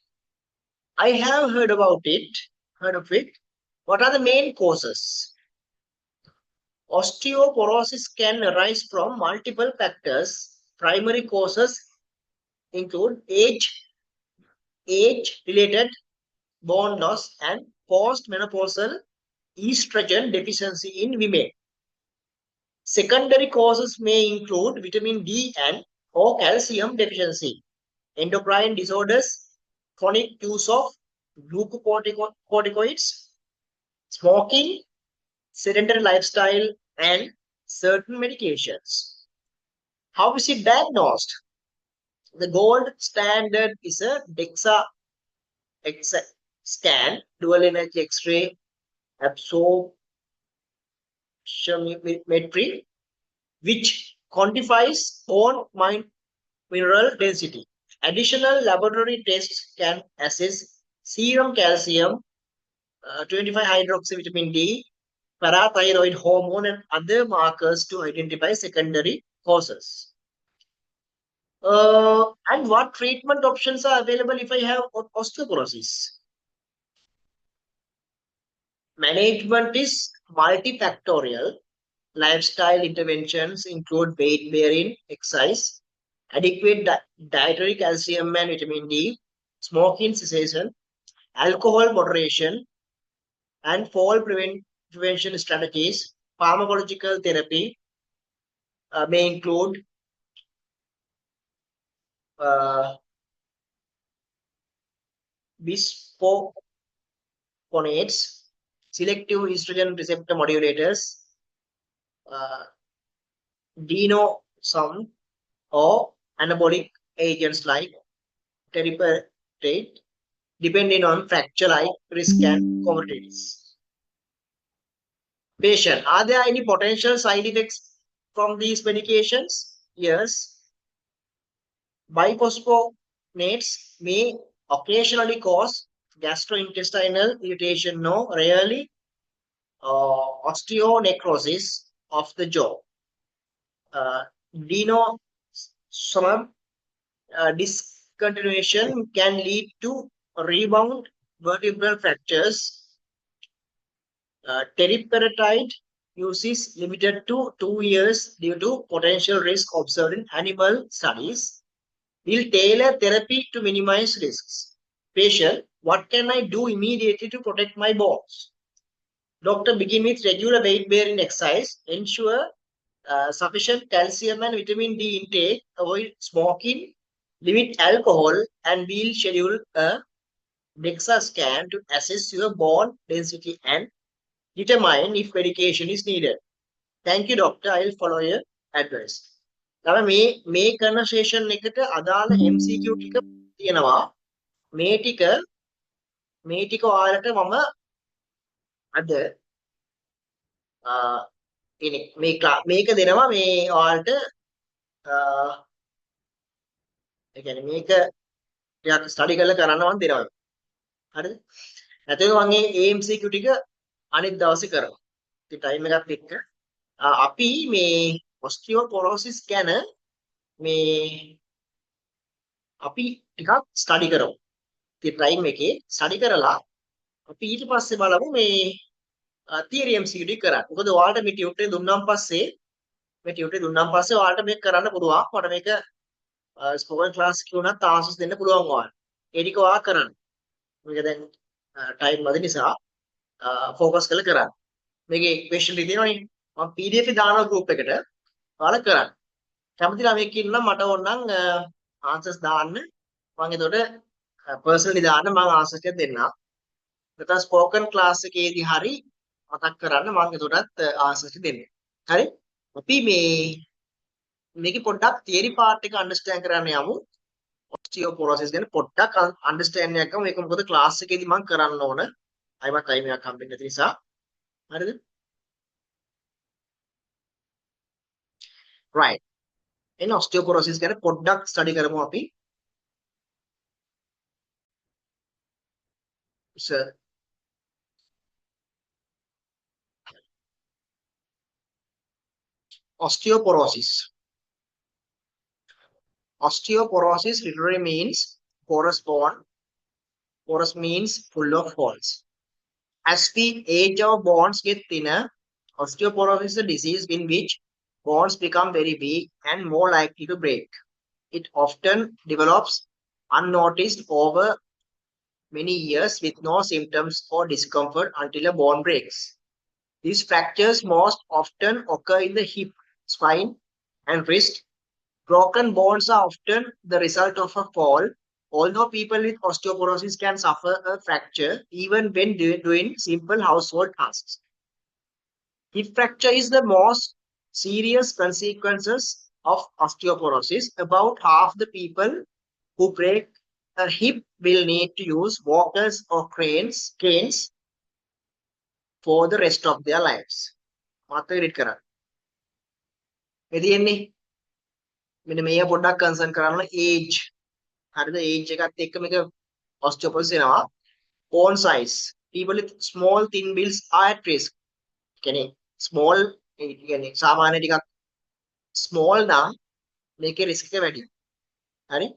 I have heard about it. Heard of it. What are the main causes? Osteoporosis can arise from multiple factors. Primary causes include age-related bone loss, and postmenopausal estrogen deficiency in women. Secondary causes may include vitamin D and or calcium deficiency, endocrine disorders, chronic use of glucocorticoids, smoking, sedentary lifestyle, and certain medications. How is it diagnosed? The gold standard is a DEXA scan, dual energy X-ray absorptiometry, which quantifies bone mineral density. Additional laboratory tests can assess serum calcium, 25-hydroxyvitamin D, parathyroid hormone, and other markers to identify secondary causes. And what treatment options are available if I have osteoporosis? Management is multifactorial. Lifestyle interventions include weight bearing, exercise, adequate dietary calcium and vitamin D, smoking cessation, alcohol moderation, and fall prevention strategies. Pharmacological therapy may include bisphosphonates, selective estrogen receptor modulators, denosum, or anabolic agents like teriparatide, depending on fracture risk and comorbidities. Patient, are there any potential side effects from these medications? Yes. Biphosphonates may occasionally cause gastrointestinal irritation, no, rarely osteonecrosis of the jaw. Denosum discontinuation can lead to rebound vertebral fractures. Teriparatide use is limited to 2 years due to potential risk observed in animal studies. We'll tailor therapy to minimize risks. Patient, what can I do immediately to protect my bones? Doctor, begin with regular weight bearing exercise. Ensure sufficient calcium and vitamin D intake. Avoid smoking. Limit alcohol, and we'll schedule a DEXA scan to assess your bone density and determine if medication is needed. Thank you, doctor. I'll follow your advice. මේ conversation එකට අදාළ MCQ ටික තියෙනවා. මේ ටික ඔයාලට මම අද මේක දෙනවා මේ ඔයාලට ඒ කියන්නේ මේක ටිකක් ස්ටඩි කරලා කරන්න මම දෙනවා. හරිද? නැත්නම් මම මේ AMCQ ටික අනිත් දවසේ කරනවා. ඉතින් ටයිම් එකත් එක්ක අපි මේ ඔස්ටියෝපොරොසිස් ගැන මේ අපි ටිකක් ස්ටඩි කරමු. ඉතින් ටයිම් එකේ ස්ටඩි කරලා අපි ඊට පස්සේ බලමු මේ තියරි MCQ ටික කරන්න. මොකද ඔයාලට මේ ටියුටර් දුන්නාන් පස්සේ ඔයාලට මේක කරන්න පුළුවන්. මට මේක ස්පෝකන් ක්ලාස් එක උනත් ආන්සර්ස් දෙන්න පුළුවන් ඔයාලට. ඒ ටික ඔයා කරන්න. මේක දැන් ටයිම් මදි නිසා ફોකස් කරලා කරන්න. මේකේ ක්වෙස්චන් ටික තියෙනවනේ. මම PDF එක දානවා group එකට. ඔයාලා කරන්න. කැමති ළමයෙක් ඉන්නවා මට ඕනනම් ආන්සර්ස් දාන්න. මම එතකොට පර්සනලි දාන්න මම ආන්සර්ස් ටික දෙන්නම්. නැත්නම් ස්පෝකන් ක්ලාස් එකේදී හරි මතක් කරන්න මම එතකොටත් ආන්සර්ස් ටික දෙන්නම්. හරි? අපි මේකේ පොඩ්ඩක් තියරි පාර්ට් එක අන්ඩර්ස්ටෑන්ඩ් කරන්න යමු. ඔස්ටියෝපොරොසිස් ගැන පොඩ්ඩක් අන්ඩර්ස්ටෑන්ඩ් එකක් ගමු. ඒක මොකද ක්ලාස් එකේදී මම කරන්න ඕන. අයිමත් ටයිම් එකක් හම්බෙන්නේ නැති නිසා. හරිද? right. එන ඔස්ටියෝපොරොසිස් ගැන පොඩ්ඩක් ස්ටඩි කරමු අපි. Osteoporosis. Osteoporosis literally means porous bone. Porous means full of holes. As we age, our bones get thinner. Osteoporosis is a disease in which bones become very weak and more likely to break. It often develops unnoticed over many years with no symptoms or discomfort until a bone breaks. These fractures most often occur in the hip, spine, and wrist. Broken bones are often the result of a fall. Although people with osteoporosis can suffer a fracture even when doing simple household tasks. Hip fracture is the most serious consequences of osteoporosis. About half the people who break a hip will need to use walkers or canes for the rest of their lives. මාතෘකාව read කරන්න. මේ තියෙන්නේ මෙන්න මේක පොඩ්ඩක් concern කරන්න age. හරිද? Age එකත් එක්ක මේක osteoporosis එනවා. bone size. People with small thin bills are at risk. කියන්නේ small කියන්නේ සාමාන්‍ය ටිකක් small නම් මේකේ risk එක වැඩි. හරි?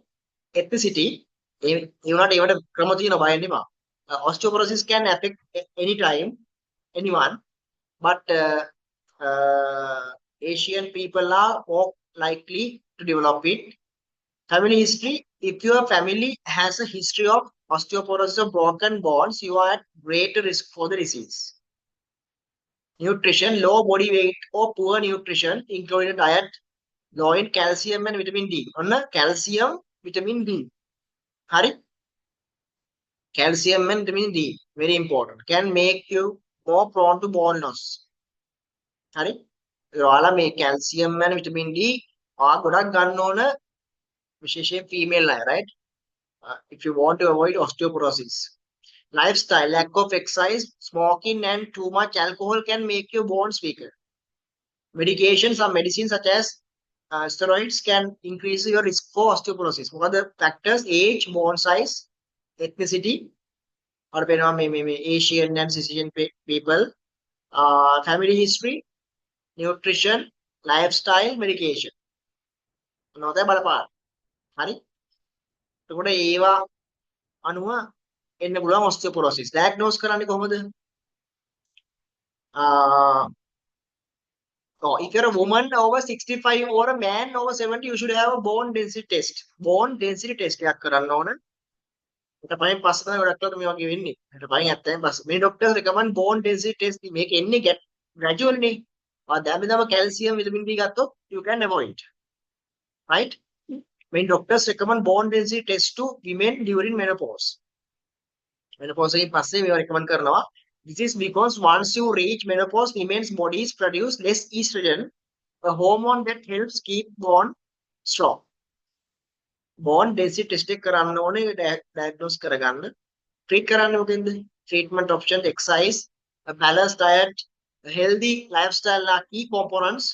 ethnicity ඒ වුණාට ඒවට ක්‍රම තියෙනවා බය වෙන්න එපා. Osteoporosis can affect anytime anyone, but Asian people are more likely to develop it. Family history: if your family has a history of osteoporosis or broken bones, you are at greater risk for the disease. Nutrition: low body weight or poor nutrition, including a diet low in calcium and vitamin D. On calcium, vitamin D. Hari? Calcium and vitamin D, very important, can make you more prone to bone loss. Hari? ඔයාලා මේ calcium and vitamin D ගොඩක් ගන්න ඕන විශේෂයෙන් female අය, right? If you want to avoid osteoporosis. Lifestyle: lack of exercise, smoking and too much alcohol can make your bones weaker. Medication: some medicines such as steroids can increase your risk for osteoporosis. What are the factors? Age, bone size, ethnicity, or Asian and Caucasian people, family history, nutrition, lifestyle, medication. නොතේ බලපාන. හරි? එතකොට ඒවා අනුව එන්න පුළුවන් osteoporosis. diagnose කරන්නේ කොහොමද? if you're a woman over 65 or a man over 70, you should have a bone density test. Bone density test එකක් කරන්න ඕන. ඊට පයින් පස්සේ තමයි ඩොක්ටර් මේ වගේ වෙන්නේ. ඊට පයින් ඇත්තටම පස්සේ මේ doctors recommend bone density test. මේක එන්නේ gradually නේ. දැන් calcium vitamin D ගත්තොත් you can avoid. Right? When doctors recommend bone density test to women during menopause. Menopause එකෙන් පස්සේ මේවා recommend කරනවා. This is because once you reach menopause, women's bodies produce less estrogen, a hormone that helps keep bone strong. Bone density test එක කරන්න ඕනේ diagnose කරගන්න. Treat කරන්නේ මොකෙන්ද? Treatment options: exercise, a balanced diet, a healthy lifestyle are key components.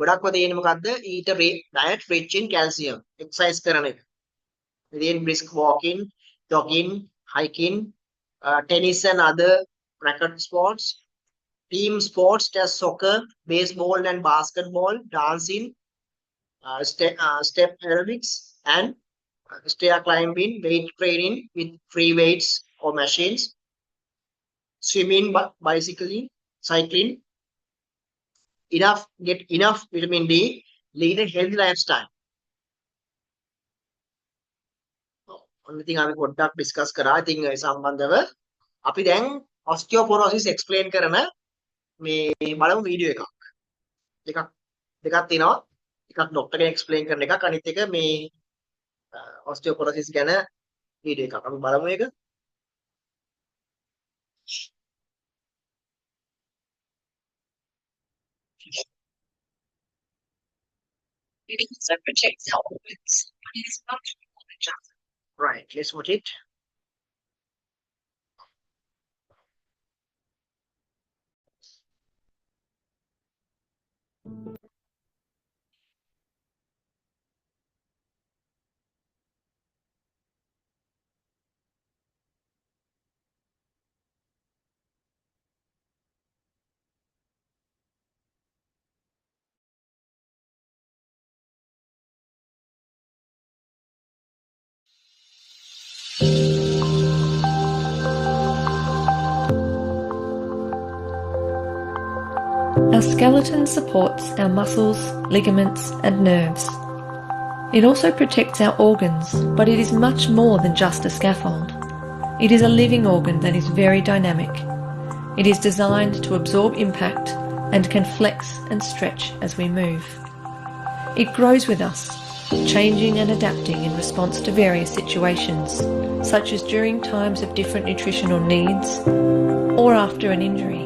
ගොඩක්ම තියෙන්නේ මොකද්ද? ඊට diet rich in calcium. exercise කරන එක. within brisk walking, jogging, hiking, tennis and other racket sports, team sports such as soccer, baseball and basketball, dancing, step aerobics, and stair climbing, weight training with free weights or machines, swimming, bicycling, cycling. Get enough vitamin D, lead a healthy lifestyle. ඔන්න ඉතින් අපි පොඩ්ඩක් discuss කරා. ඉතින් ඒ සම්බන්ධව අපි දැන් osteoporosis explain කරන මේ බලමු වීඩියෝ එකක්. දෙකක් තියෙනවා. එකක් ડોක්ටර් කෙනෙක් explain කරන එකක්, අනිත් එක මේ osteoporosis ගැන වීඩියෝ එකක්. අපි බලමු ඒක. It also protects our organs, but it is much more than just. Right, let's watch it. Our skeleton supports our muscles, ligaments, and nerves. It also protects our organs, but it is much more than just a scaffold. It is a living organ that is very dynamic. It is designed to absorb impact and can flex and stretch as we move. It grows with us, changing and adapting in response to various situations, such as during times of different nutritional needs or after an injury,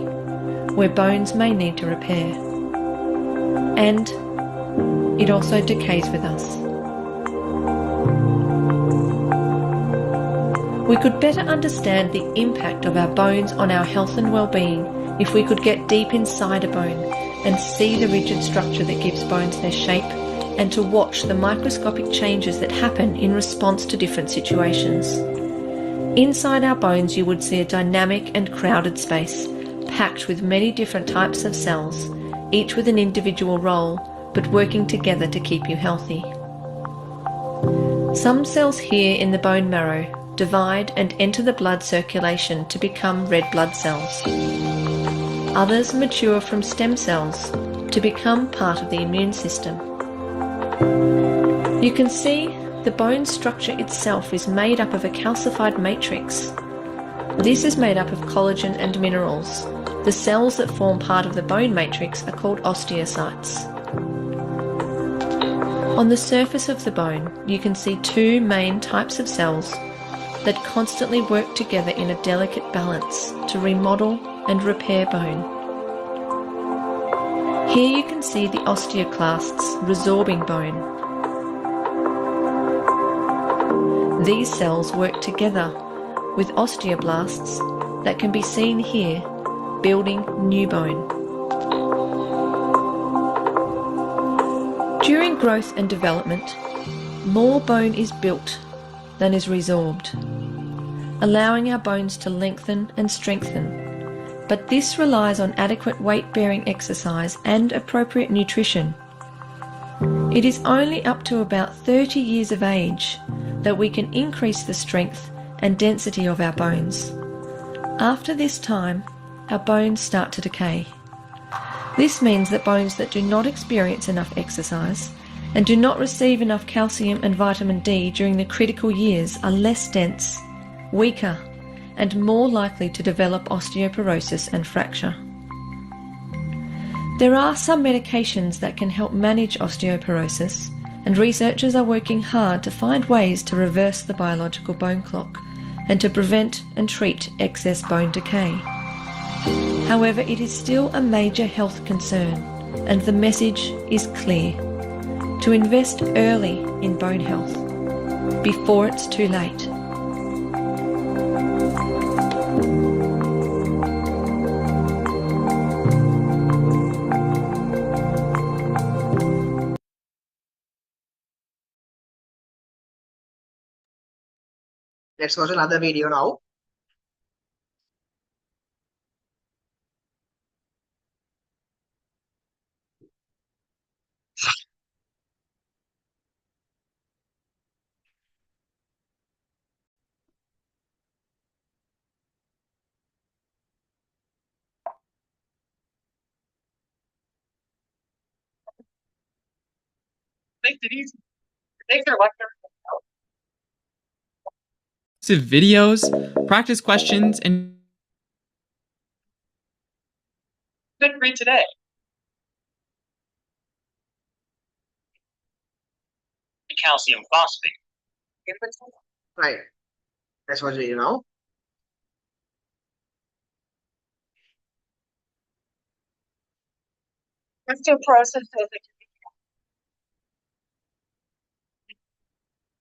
where bones may need to repair. And it also decays with us. We could better understand the impact of our bones on our health and well-being if we could get deep inside a bone and see the rigid structure that gives bones their shape, and to watch the microscopic changes that happen in response to different situations. Inside our bones you would see a dynamic and crowded space, packed with many different types of cells, each with an individual role, but working together to keep you healthy. Some cells here in the bone marrow divide and enter the blood circulation to become red blood cells. Others mature from stem cells to become part of the immune system. You can see the bone structure itself is made up of a calcified matrix. This is made up of collagen and minerals. The cells that form part of the bone matrix are called osteocytes. On the surface of the bone, you can see two main types of cells that constantly work together in a delicate balance to remodel and repair bone. Here you can see the osteoclasts resorbing bone. These cells work together with osteoblasts that can be seen here, building new bone. During growth and development, more bone is built than is resorbed, allowing our bones to lengthen and strengthen. But this relies on adequate weight-bearing exercise and appropriate nutrition. It is only up to about 30 years of age that we can increase the strength and density of our bones. After this time, our bones start to decay. This means that bones that do not experience enough exercise and do not receive enough calcium and vitamin D during the critical years are less dense, weaker, and more likely to develop osteoporosis and fracture. There are some medications that can help manage osteoporosis, and researchers are working hard to find ways to reverse the biological bone clock and to prevent and treat excess bone decay. However, it is still a major health concern, and the message is clear: to invest early in bone health before it's too late. Let's go to another video now. Makes it easy. Makes their life videos, practice questions, and good read today. The calcium phosphate. Right. Let's watch the video now. Osteoporosis is a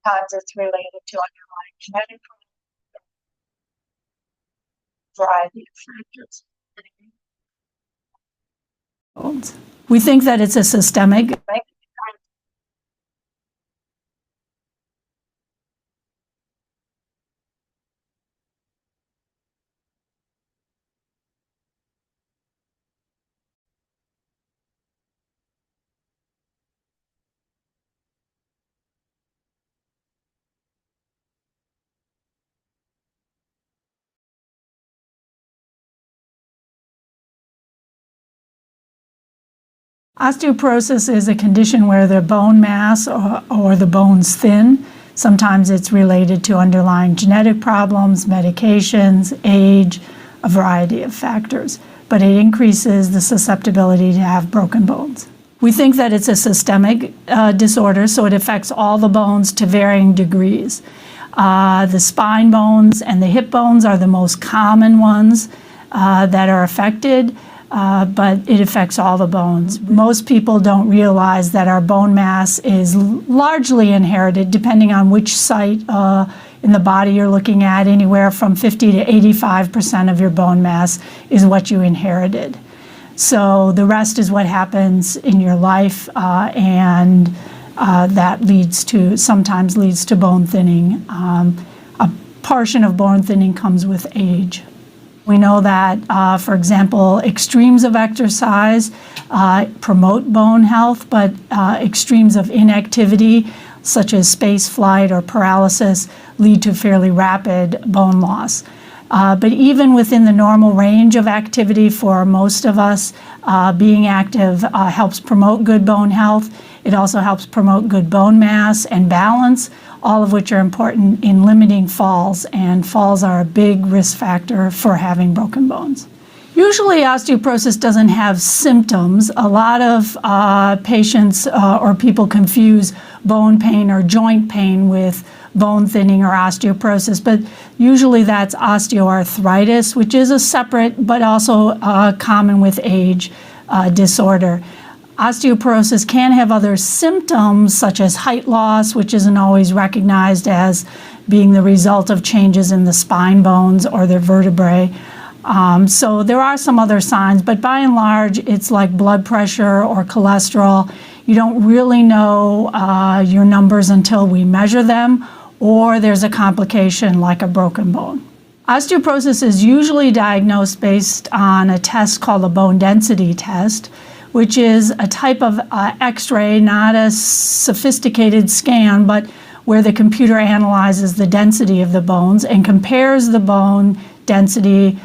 times it's related to underlying genetic variety of factors. We think that it's a systemic. Osteoporosis is a condition where the bone mass or the bones thin. Sometimes it's related to underlying genetic problems, medications, age, a variety of factors, but it increases the susceptibility to have broken bones. We think that it's a systemic disorder, so it affects all the bones to varying degrees. The spine bones and the hip bones are the most common ones that are affected. But it affects all the bones. Most people don't realize that our bone mass is largely inherited, depending on which site in the body you're looking at. Anywhere from 50 to 85% of your bone mass is what you inherited. So the rest is what happens in your life, and that sometimes leads to bone thinning. A portion of bone thinning comes with age. We know that, for example, extremes of exercise promote bone health, but extremes of inactivity, such as space flight or paralysis, lead to fairly rapid bone loss. But even within the normal range of activity for most of us, being active helps promote good bone health. It also helps promote good bone mass and balance, all of which are important in limiting falls, and falls are a big risk factor for having broken bones. Usually osteoporosis doesn't have symptoms. A lot of patients or people confuse bone pain or joint pain with bone thinning or osteoporosis, but usually that's osteoarthritis, which is a separate but also common with age disorder. Osteoporosis can have other symptoms such as height loss, which isn't always recognized as being the result of changes in the spine bones or the vertebrae. So there are some other signs, but by and large, it's like blood pressure or cholesterol. You don't really know your numbers until we measure them, or there's a complication like a broken bone. Osteoporosis is usually diagnosed based on a test called a bone density test, which is a type of X-ray, not a sophisticated scan, but where the computer analyzes the density of the bones and compares the bone density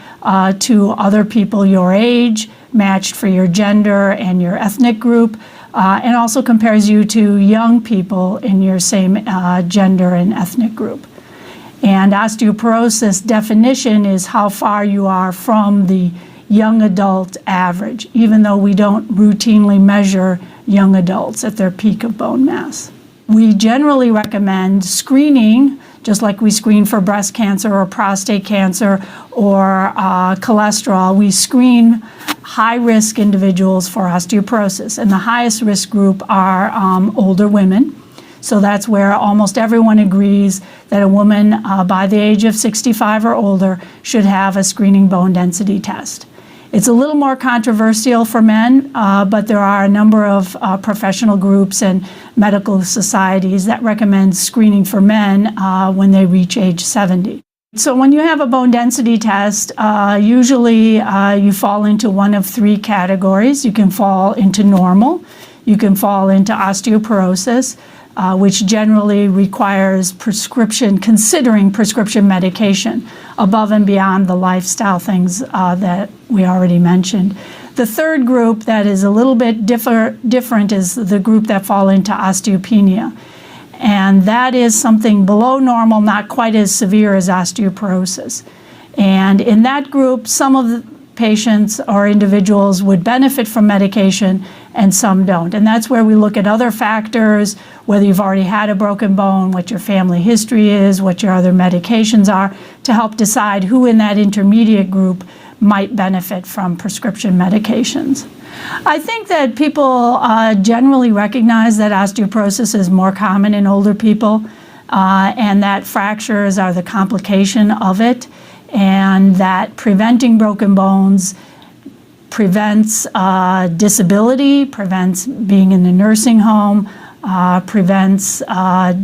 to other people your age, matched for your gender and your ethnic group, and also compares you to young people in your same gender and ethnic group. And osteoporosis definition is how far you are from the young adult average, even though we don't routinely measure young adults at their peak of bone mass. We generally recommend screening, just like we screen for breast cancer or prostate cancer or cholesterol. We screen high-risk individuals for osteoporosis, and the highest risk group are older women. So that's where almost everyone agrees that a woman by the age of 65 or older should have a screening bone density test. It's a little more controversial for men, but there are a number of professional groups and medical societies that recommend screening for men when they reach age 70. So when you have a bone density test, usually you fall into one of three categories. You can fall into normal, you can fall into osteoporosis, which generally requires considering prescription medication above and beyond the lifestyle things that we already mentioned. The third group that is a little bit different is the group that fall into osteopenia. And that is something below normal, not quite as severe as osteoporosis. And in that group, some of the patients or individuals would benefit from medication and some don't. And that's where we look at other factors, whether you've already had a broken bone, what your family history is, what your other medications are, to help decide who in that intermediate group might benefit from prescription medications. I think that people generally recognize that osteoporosis is more common in older people and that fractures are the complication of it, and that preventing broken bones prevents disability, prevents being in the nursing home, prevents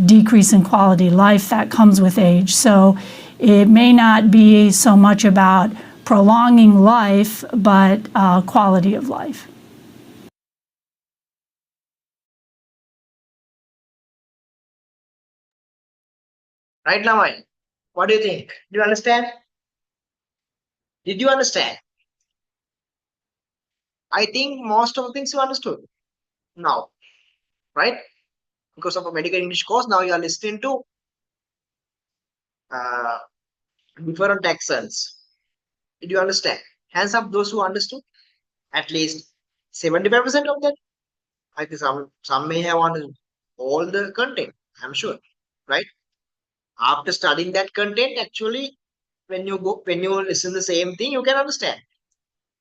decrease in quality of life that comes with age. So it may not be so much about prolonging life, but quality of life. Right, Lamai? What do you think? Do you understand? Did you understand? I think most of the things you understood now, right? Because of a medical English course, now you are listening to different accents. Did you understand? Hands up those who understood. At least 75% of that. I think some may have understood all the content, I'm sure. Right? After studying that content, actually, when you listen the same thing, you can understand.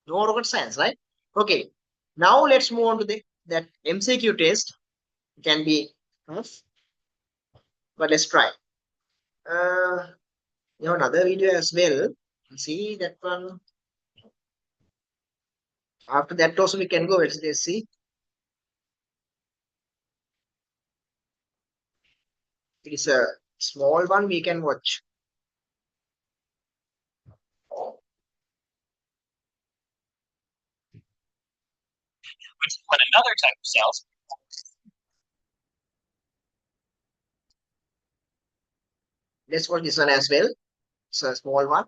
No rocket science, right? Okay. Now let's move on to that MCQ test. It can be tough, but let's try. You have another video as well. See that one. After that also we can go. Let's see. It is a small one we can watch. When another type of cells Let's watch this one as well. It's a small one.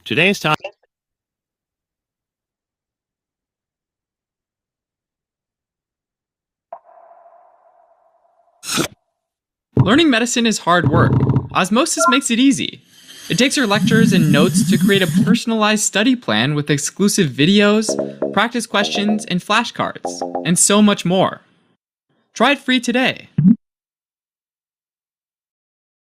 Today's topic. Learning medicine is hard work. Osmosis makes it easy. It takes your lectures and notes to create a personalized study plan with exclusive videos, practice questions, and flashcards, and so much more. Try it free today.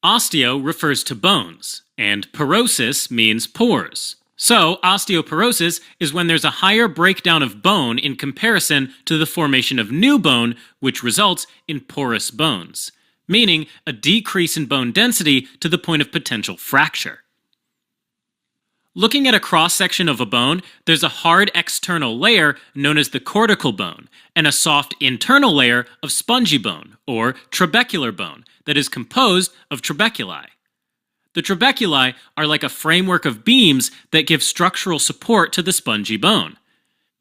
Osteo refers to bones, and porosis means pores. So, osteoporosis is when there's a higher breakdown of bone in comparison to the formation of new bone, which results in porous bones, meaning a decrease in bone density to the point of potential fracture. Looking at a cross-section of a bone, there's a hard external layer known as the cortical bone, and a soft internal layer of spongy bone, or trabecular bone, that is composed of trabeculi. The trabeculi are like a framework of beams that give structural support to the spongy bone.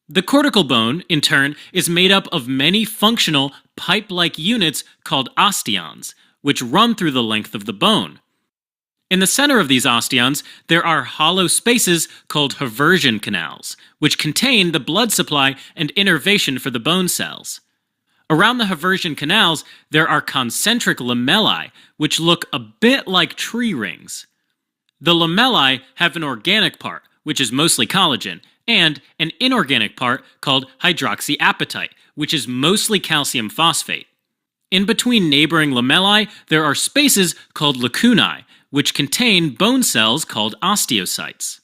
The cortical bone, in turn, is made up of many functional, pipe-like units called osteons, which run through the length of the bone. In the center of these osteons, there are hollow spaces called Haversian canals, which contain the blood supply and innervation for the bone cells. Around the Haversian canals, there are concentric lamellae, which look a bit like tree rings. The lamellae have an organic part, which is mostly collagen, and an inorganic part called hydroxyapatite, which is mostly calcium phosphate. In between neighboring lamellae, there are spaces called lacunae, which contain bone cells called osteocytes.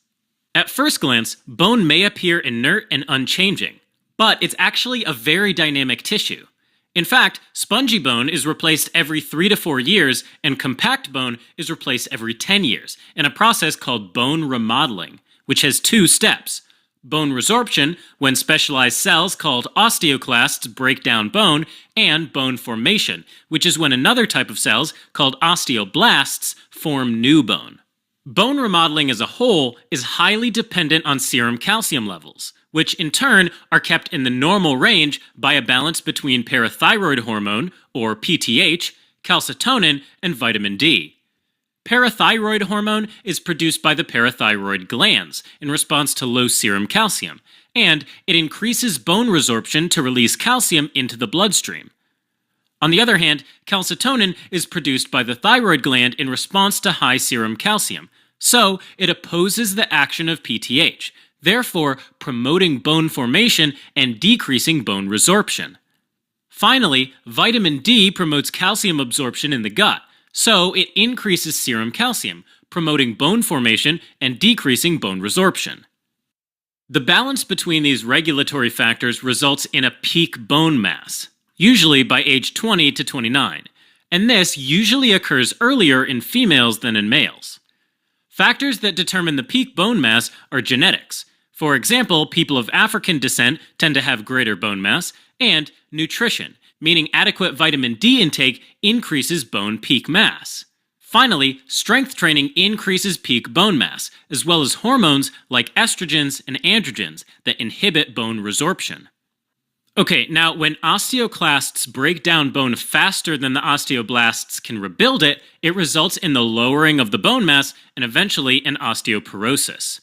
At first glance, bone may appear inert and unchanging, but it's actually a very dynamic tissue. In fact, spongy bone is replaced every 3 to 4 years, and compact bone is replaced every 10 years in a process called bone remodeling, which has 2 steps. Bone resorption, when specialized cells called osteoclasts break down bone, and bone formation, which is when another type of cells called osteoblasts form new bone. Bone remodeling as a whole is highly dependent on serum calcium levels, which in turn are kept in the normal range by a balance between parathyroid hormone, or PTH, calcitonin, and vitamin D. Parathyroid hormone is produced by the parathyroid glands in response to low serum calcium, and it increases bone resorption to release calcium into the bloodstream. On the other hand, calcitonin is produced by the thyroid gland in response to high serum calcium, so it opposes the action of PTH, therefore promoting bone formation and decreasing bone resorption. Finally, vitamin D promotes calcium absorption in the gut, so it increases serum calcium, promoting bone formation and decreasing bone resorption. The balance between these regulatory factors results in a peak bone mass, usually by age 20 to 29, and this usually occurs earlier in females than in males. Factors that determine the peak bone mass are genetics. For example, people of African descent tend to have greater bone mass, and nutrition, meaning adequate vitamin D intake increases bone peak mass. Finally, strength training increases peak bone mass, as well as hormones like estrogens and androgens that inhibit bone resorption. Okay, now when osteoclasts break down bone faster than the osteoblasts can rebuild it, it results in the lowering of the bone mass and eventually an osteoporosis.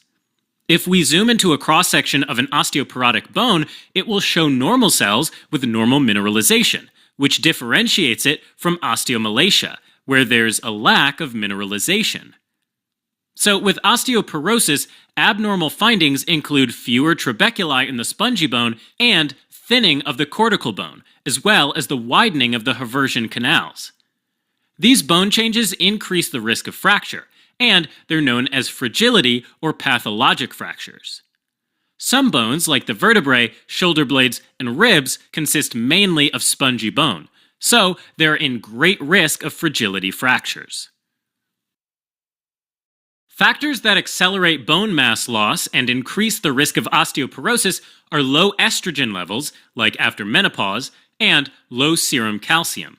If we zoom into a cross-section of an osteoporotic bone, it will show normal cells with normal mineralization, which differentiates it from osteomalacia, where there's a lack of mineralization. So with osteoporosis, abnormal findings include fewer trabeculi in the spongy bone and thinning of the cortical bone, as well as the widening of the Haversian canals. These bone changes increase the risk of fracture, and they're known as fragility or pathologic fractures. Some bones, like the vertebrae, shoulder blades, and ribs, consist mainly of spongy bone, so they're in great risk of fragility fractures. Factors that accelerate bone mass loss and increase the risk of osteoporosis are low estrogen levels, like after menopause, and low serum calcium.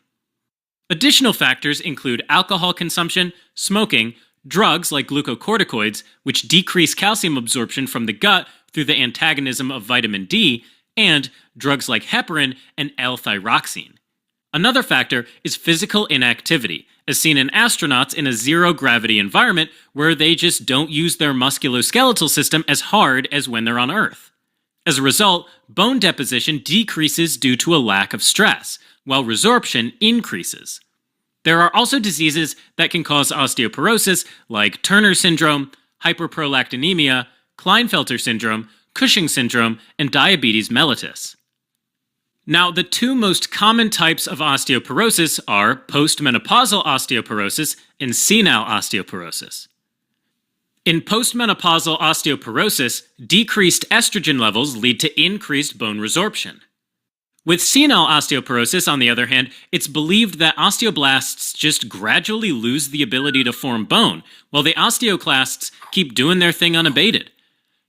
Additional factors include alcohol consumption, smoking, drugs like glucocorticoids, which decrease calcium absorption from the gut through the antagonism of vitamin D, and drugs like heparin and L-thyroxine. Another factor is physical inactivity, as seen in astronauts in a zero-gravity environment where they just don't use their musculoskeletal system as hard as when they're on Earth. As a result, bone deposition decreases due to a lack of stress, while resorption increases. There are also diseases that can cause osteoporosis, like Turner syndrome, hyperprolactinemia, Klinefelter syndrome, Cushing syndrome, and diabetes mellitus. Now, the 2 most common types of osteoporosis are postmenopausal osteoporosis and senile osteoporosis. In postmenopausal osteoporosis, decreased estrogen levels lead to increased bone resorption. With senile osteoporosis, on the other hand, it's believed that osteoblasts just gradually lose the ability to form bone, while the osteoclasts keep doing their thing unabated.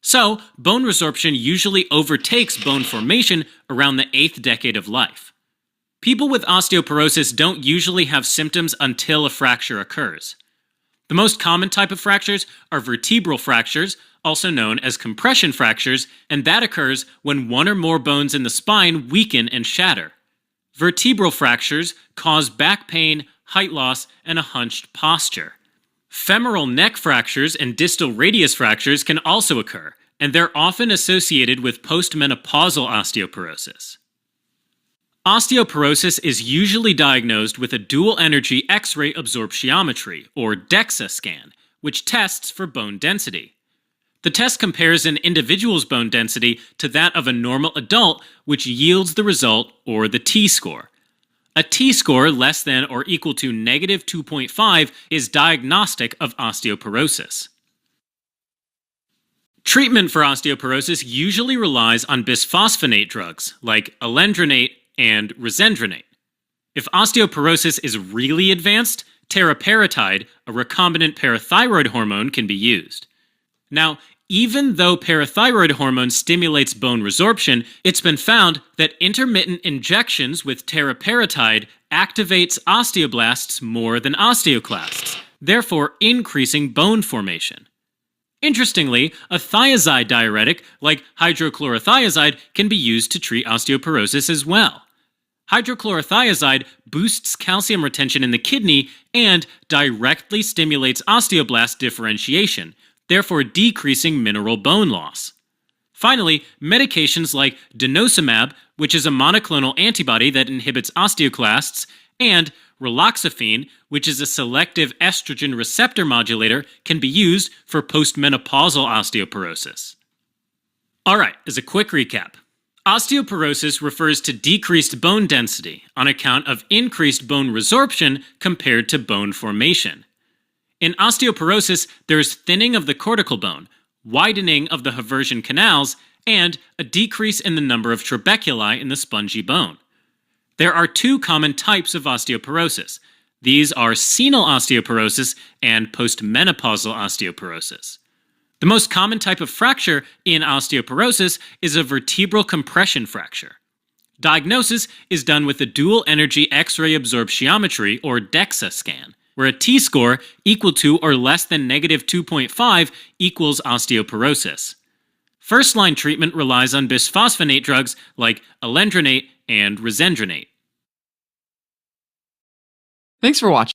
So, bone resorption usually overtakes bone formation around the 8th decade of life. People with osteoporosis don't usually have symptoms until a fracture occurs. The most common type of fractures are vertebral fractures, also known as compression fractures, and that occurs when one or more bones in the spine weaken and shatter. Vertebral fractures cause back pain, height loss, and a hunched posture. Femoral neck fractures and distal radius fractures can also occur, and they're often associated with postmenopausal osteoporosis. Osteoporosis is usually diagnosed with a dual-energy X-ray absorptiometry, or DEXA scan, which tests for bone density. The test compares an individual's bone density to that of a normal adult, which yields the result, or the T-score. A T-score less than or equal to negative 2.5 is diagnostic of osteoporosis. Treatment for osteoporosis usually relies on bisphosphonate drugs like alendronate, and risendronate. If osteoporosis is really advanced, teriparatide, a recombinant parathyroid hormone, can be used. Now, even though parathyroid hormone stimulates bone resorption, it's been found that intermittent injections with teriparatide activates osteoblasts more than osteoclasts, therefore increasing bone formation. Interestingly, a thiazide diuretic like hydrochlorothiazide can be used to treat osteoporosis as well. Hydrochlorothiazide boosts calcium retention in the kidney and directly stimulates osteoblast differentiation, therefore decreasing mineral bone loss. Finally, medications like denosumab, which is a monoclonal antibody that inhibits osteoclasts, and raloxifene, which is a selective estrogen receptor modulator, can be used for postmenopausal osteoporosis. Alright, as a quick recap. Osteoporosis refers to decreased bone density on account of increased bone resorption compared to bone formation. In osteoporosis, there is thinning of the cortical bone, widening of the Haversian canals, and a decrease in the number of trabeculi in the spongy bone. There are two common types of osteoporosis. These are senile osteoporosis and postmenopausal osteoporosis. The most common type of fracture in osteoporosis is a vertebral compression fracture. Diagnosis is done with a dual energy X-ray absorptiometry or DEXA scan, where a t-score equal to or less than -2.5 equals osteoporosis. First-line treatment relies on bisphosphonate drugs like alendronate and risendronate. Thanks for watching.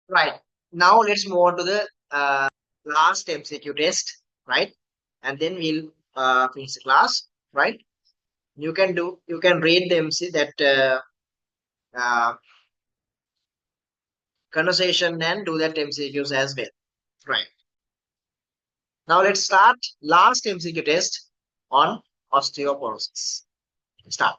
Right. Now let's move on to the last MCQ test, right? And then we'll finish the class, right? You can read the MC that conversation and do that MCQs as well, right? Now let's start last MCQ test on osteoporosis. Start.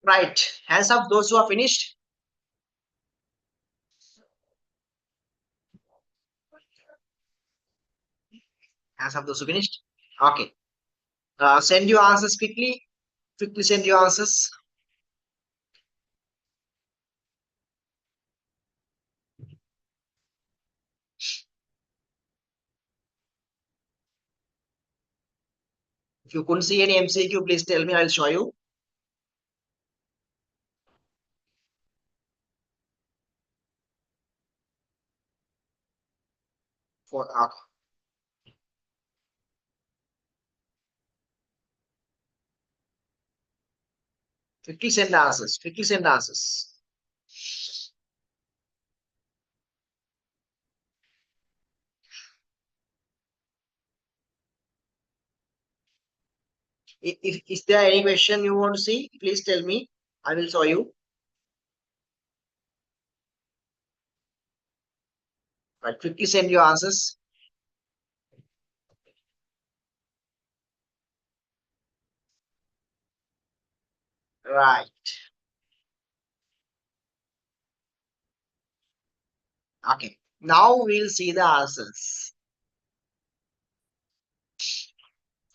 Right. Hands up those who are finished. Hands up those who finished. Okay. Send your answers quickly. Quickly send your answers. If you couldn't see any MCQ, please tell me. I'll show you. Quickly send answers. Quickly send answers. If is there any question you want to see, please tell me. I will show you. Right. Quickly send your answers. Right. Okay. Now we'll see the answers.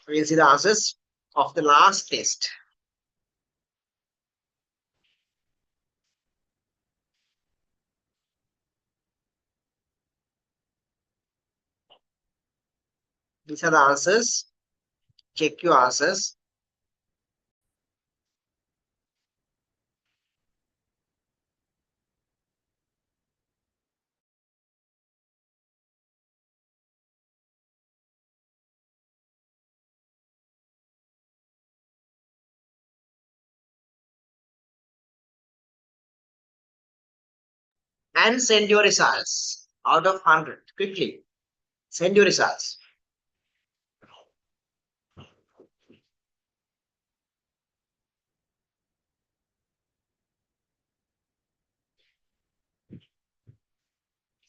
We'll see the answers of the last test. These are the answers. Check your answers. And send your results out of 100. Quickly. Send your results.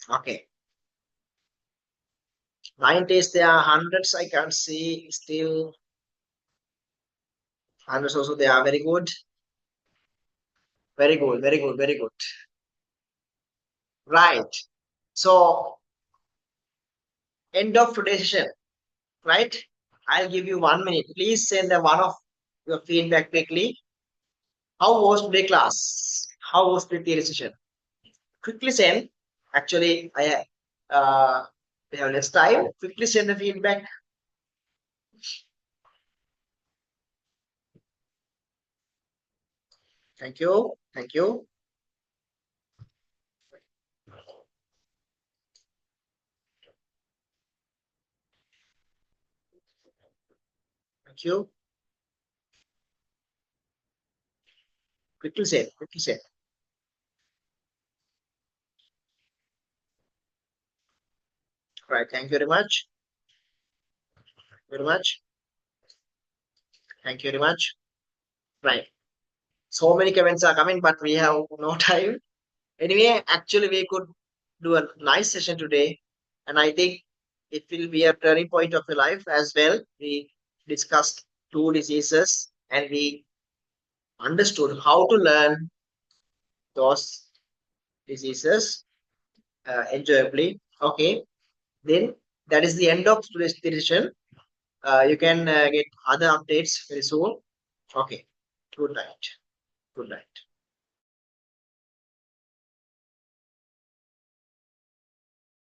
Okay. 9 tests, there are hundreds. I can't see still. Hundreds also, they are very good. Very good, very good, very good. Right. So, end of today's session. Right? I'll give you 1 minute. Please send one of your feedback quickly. How was today class? How was the theory session? Quickly send. Actually, we have less time. Quickly send the feedback. Thank you. Thank you. Thank you. Quickly send. Quickly send. Right. Thank you very much. Very much. Thank you very much. Right. So many comments are coming, but we have no time. Anyway, actually, we could do a nice session today, and I think it will be a turning point of your life as well. We discussed 2 diseases, and we understood how to learn those diseases enjoyably. Okay, then that is the end of today's session. You can get other updates very soon. Okay, good night. Good night.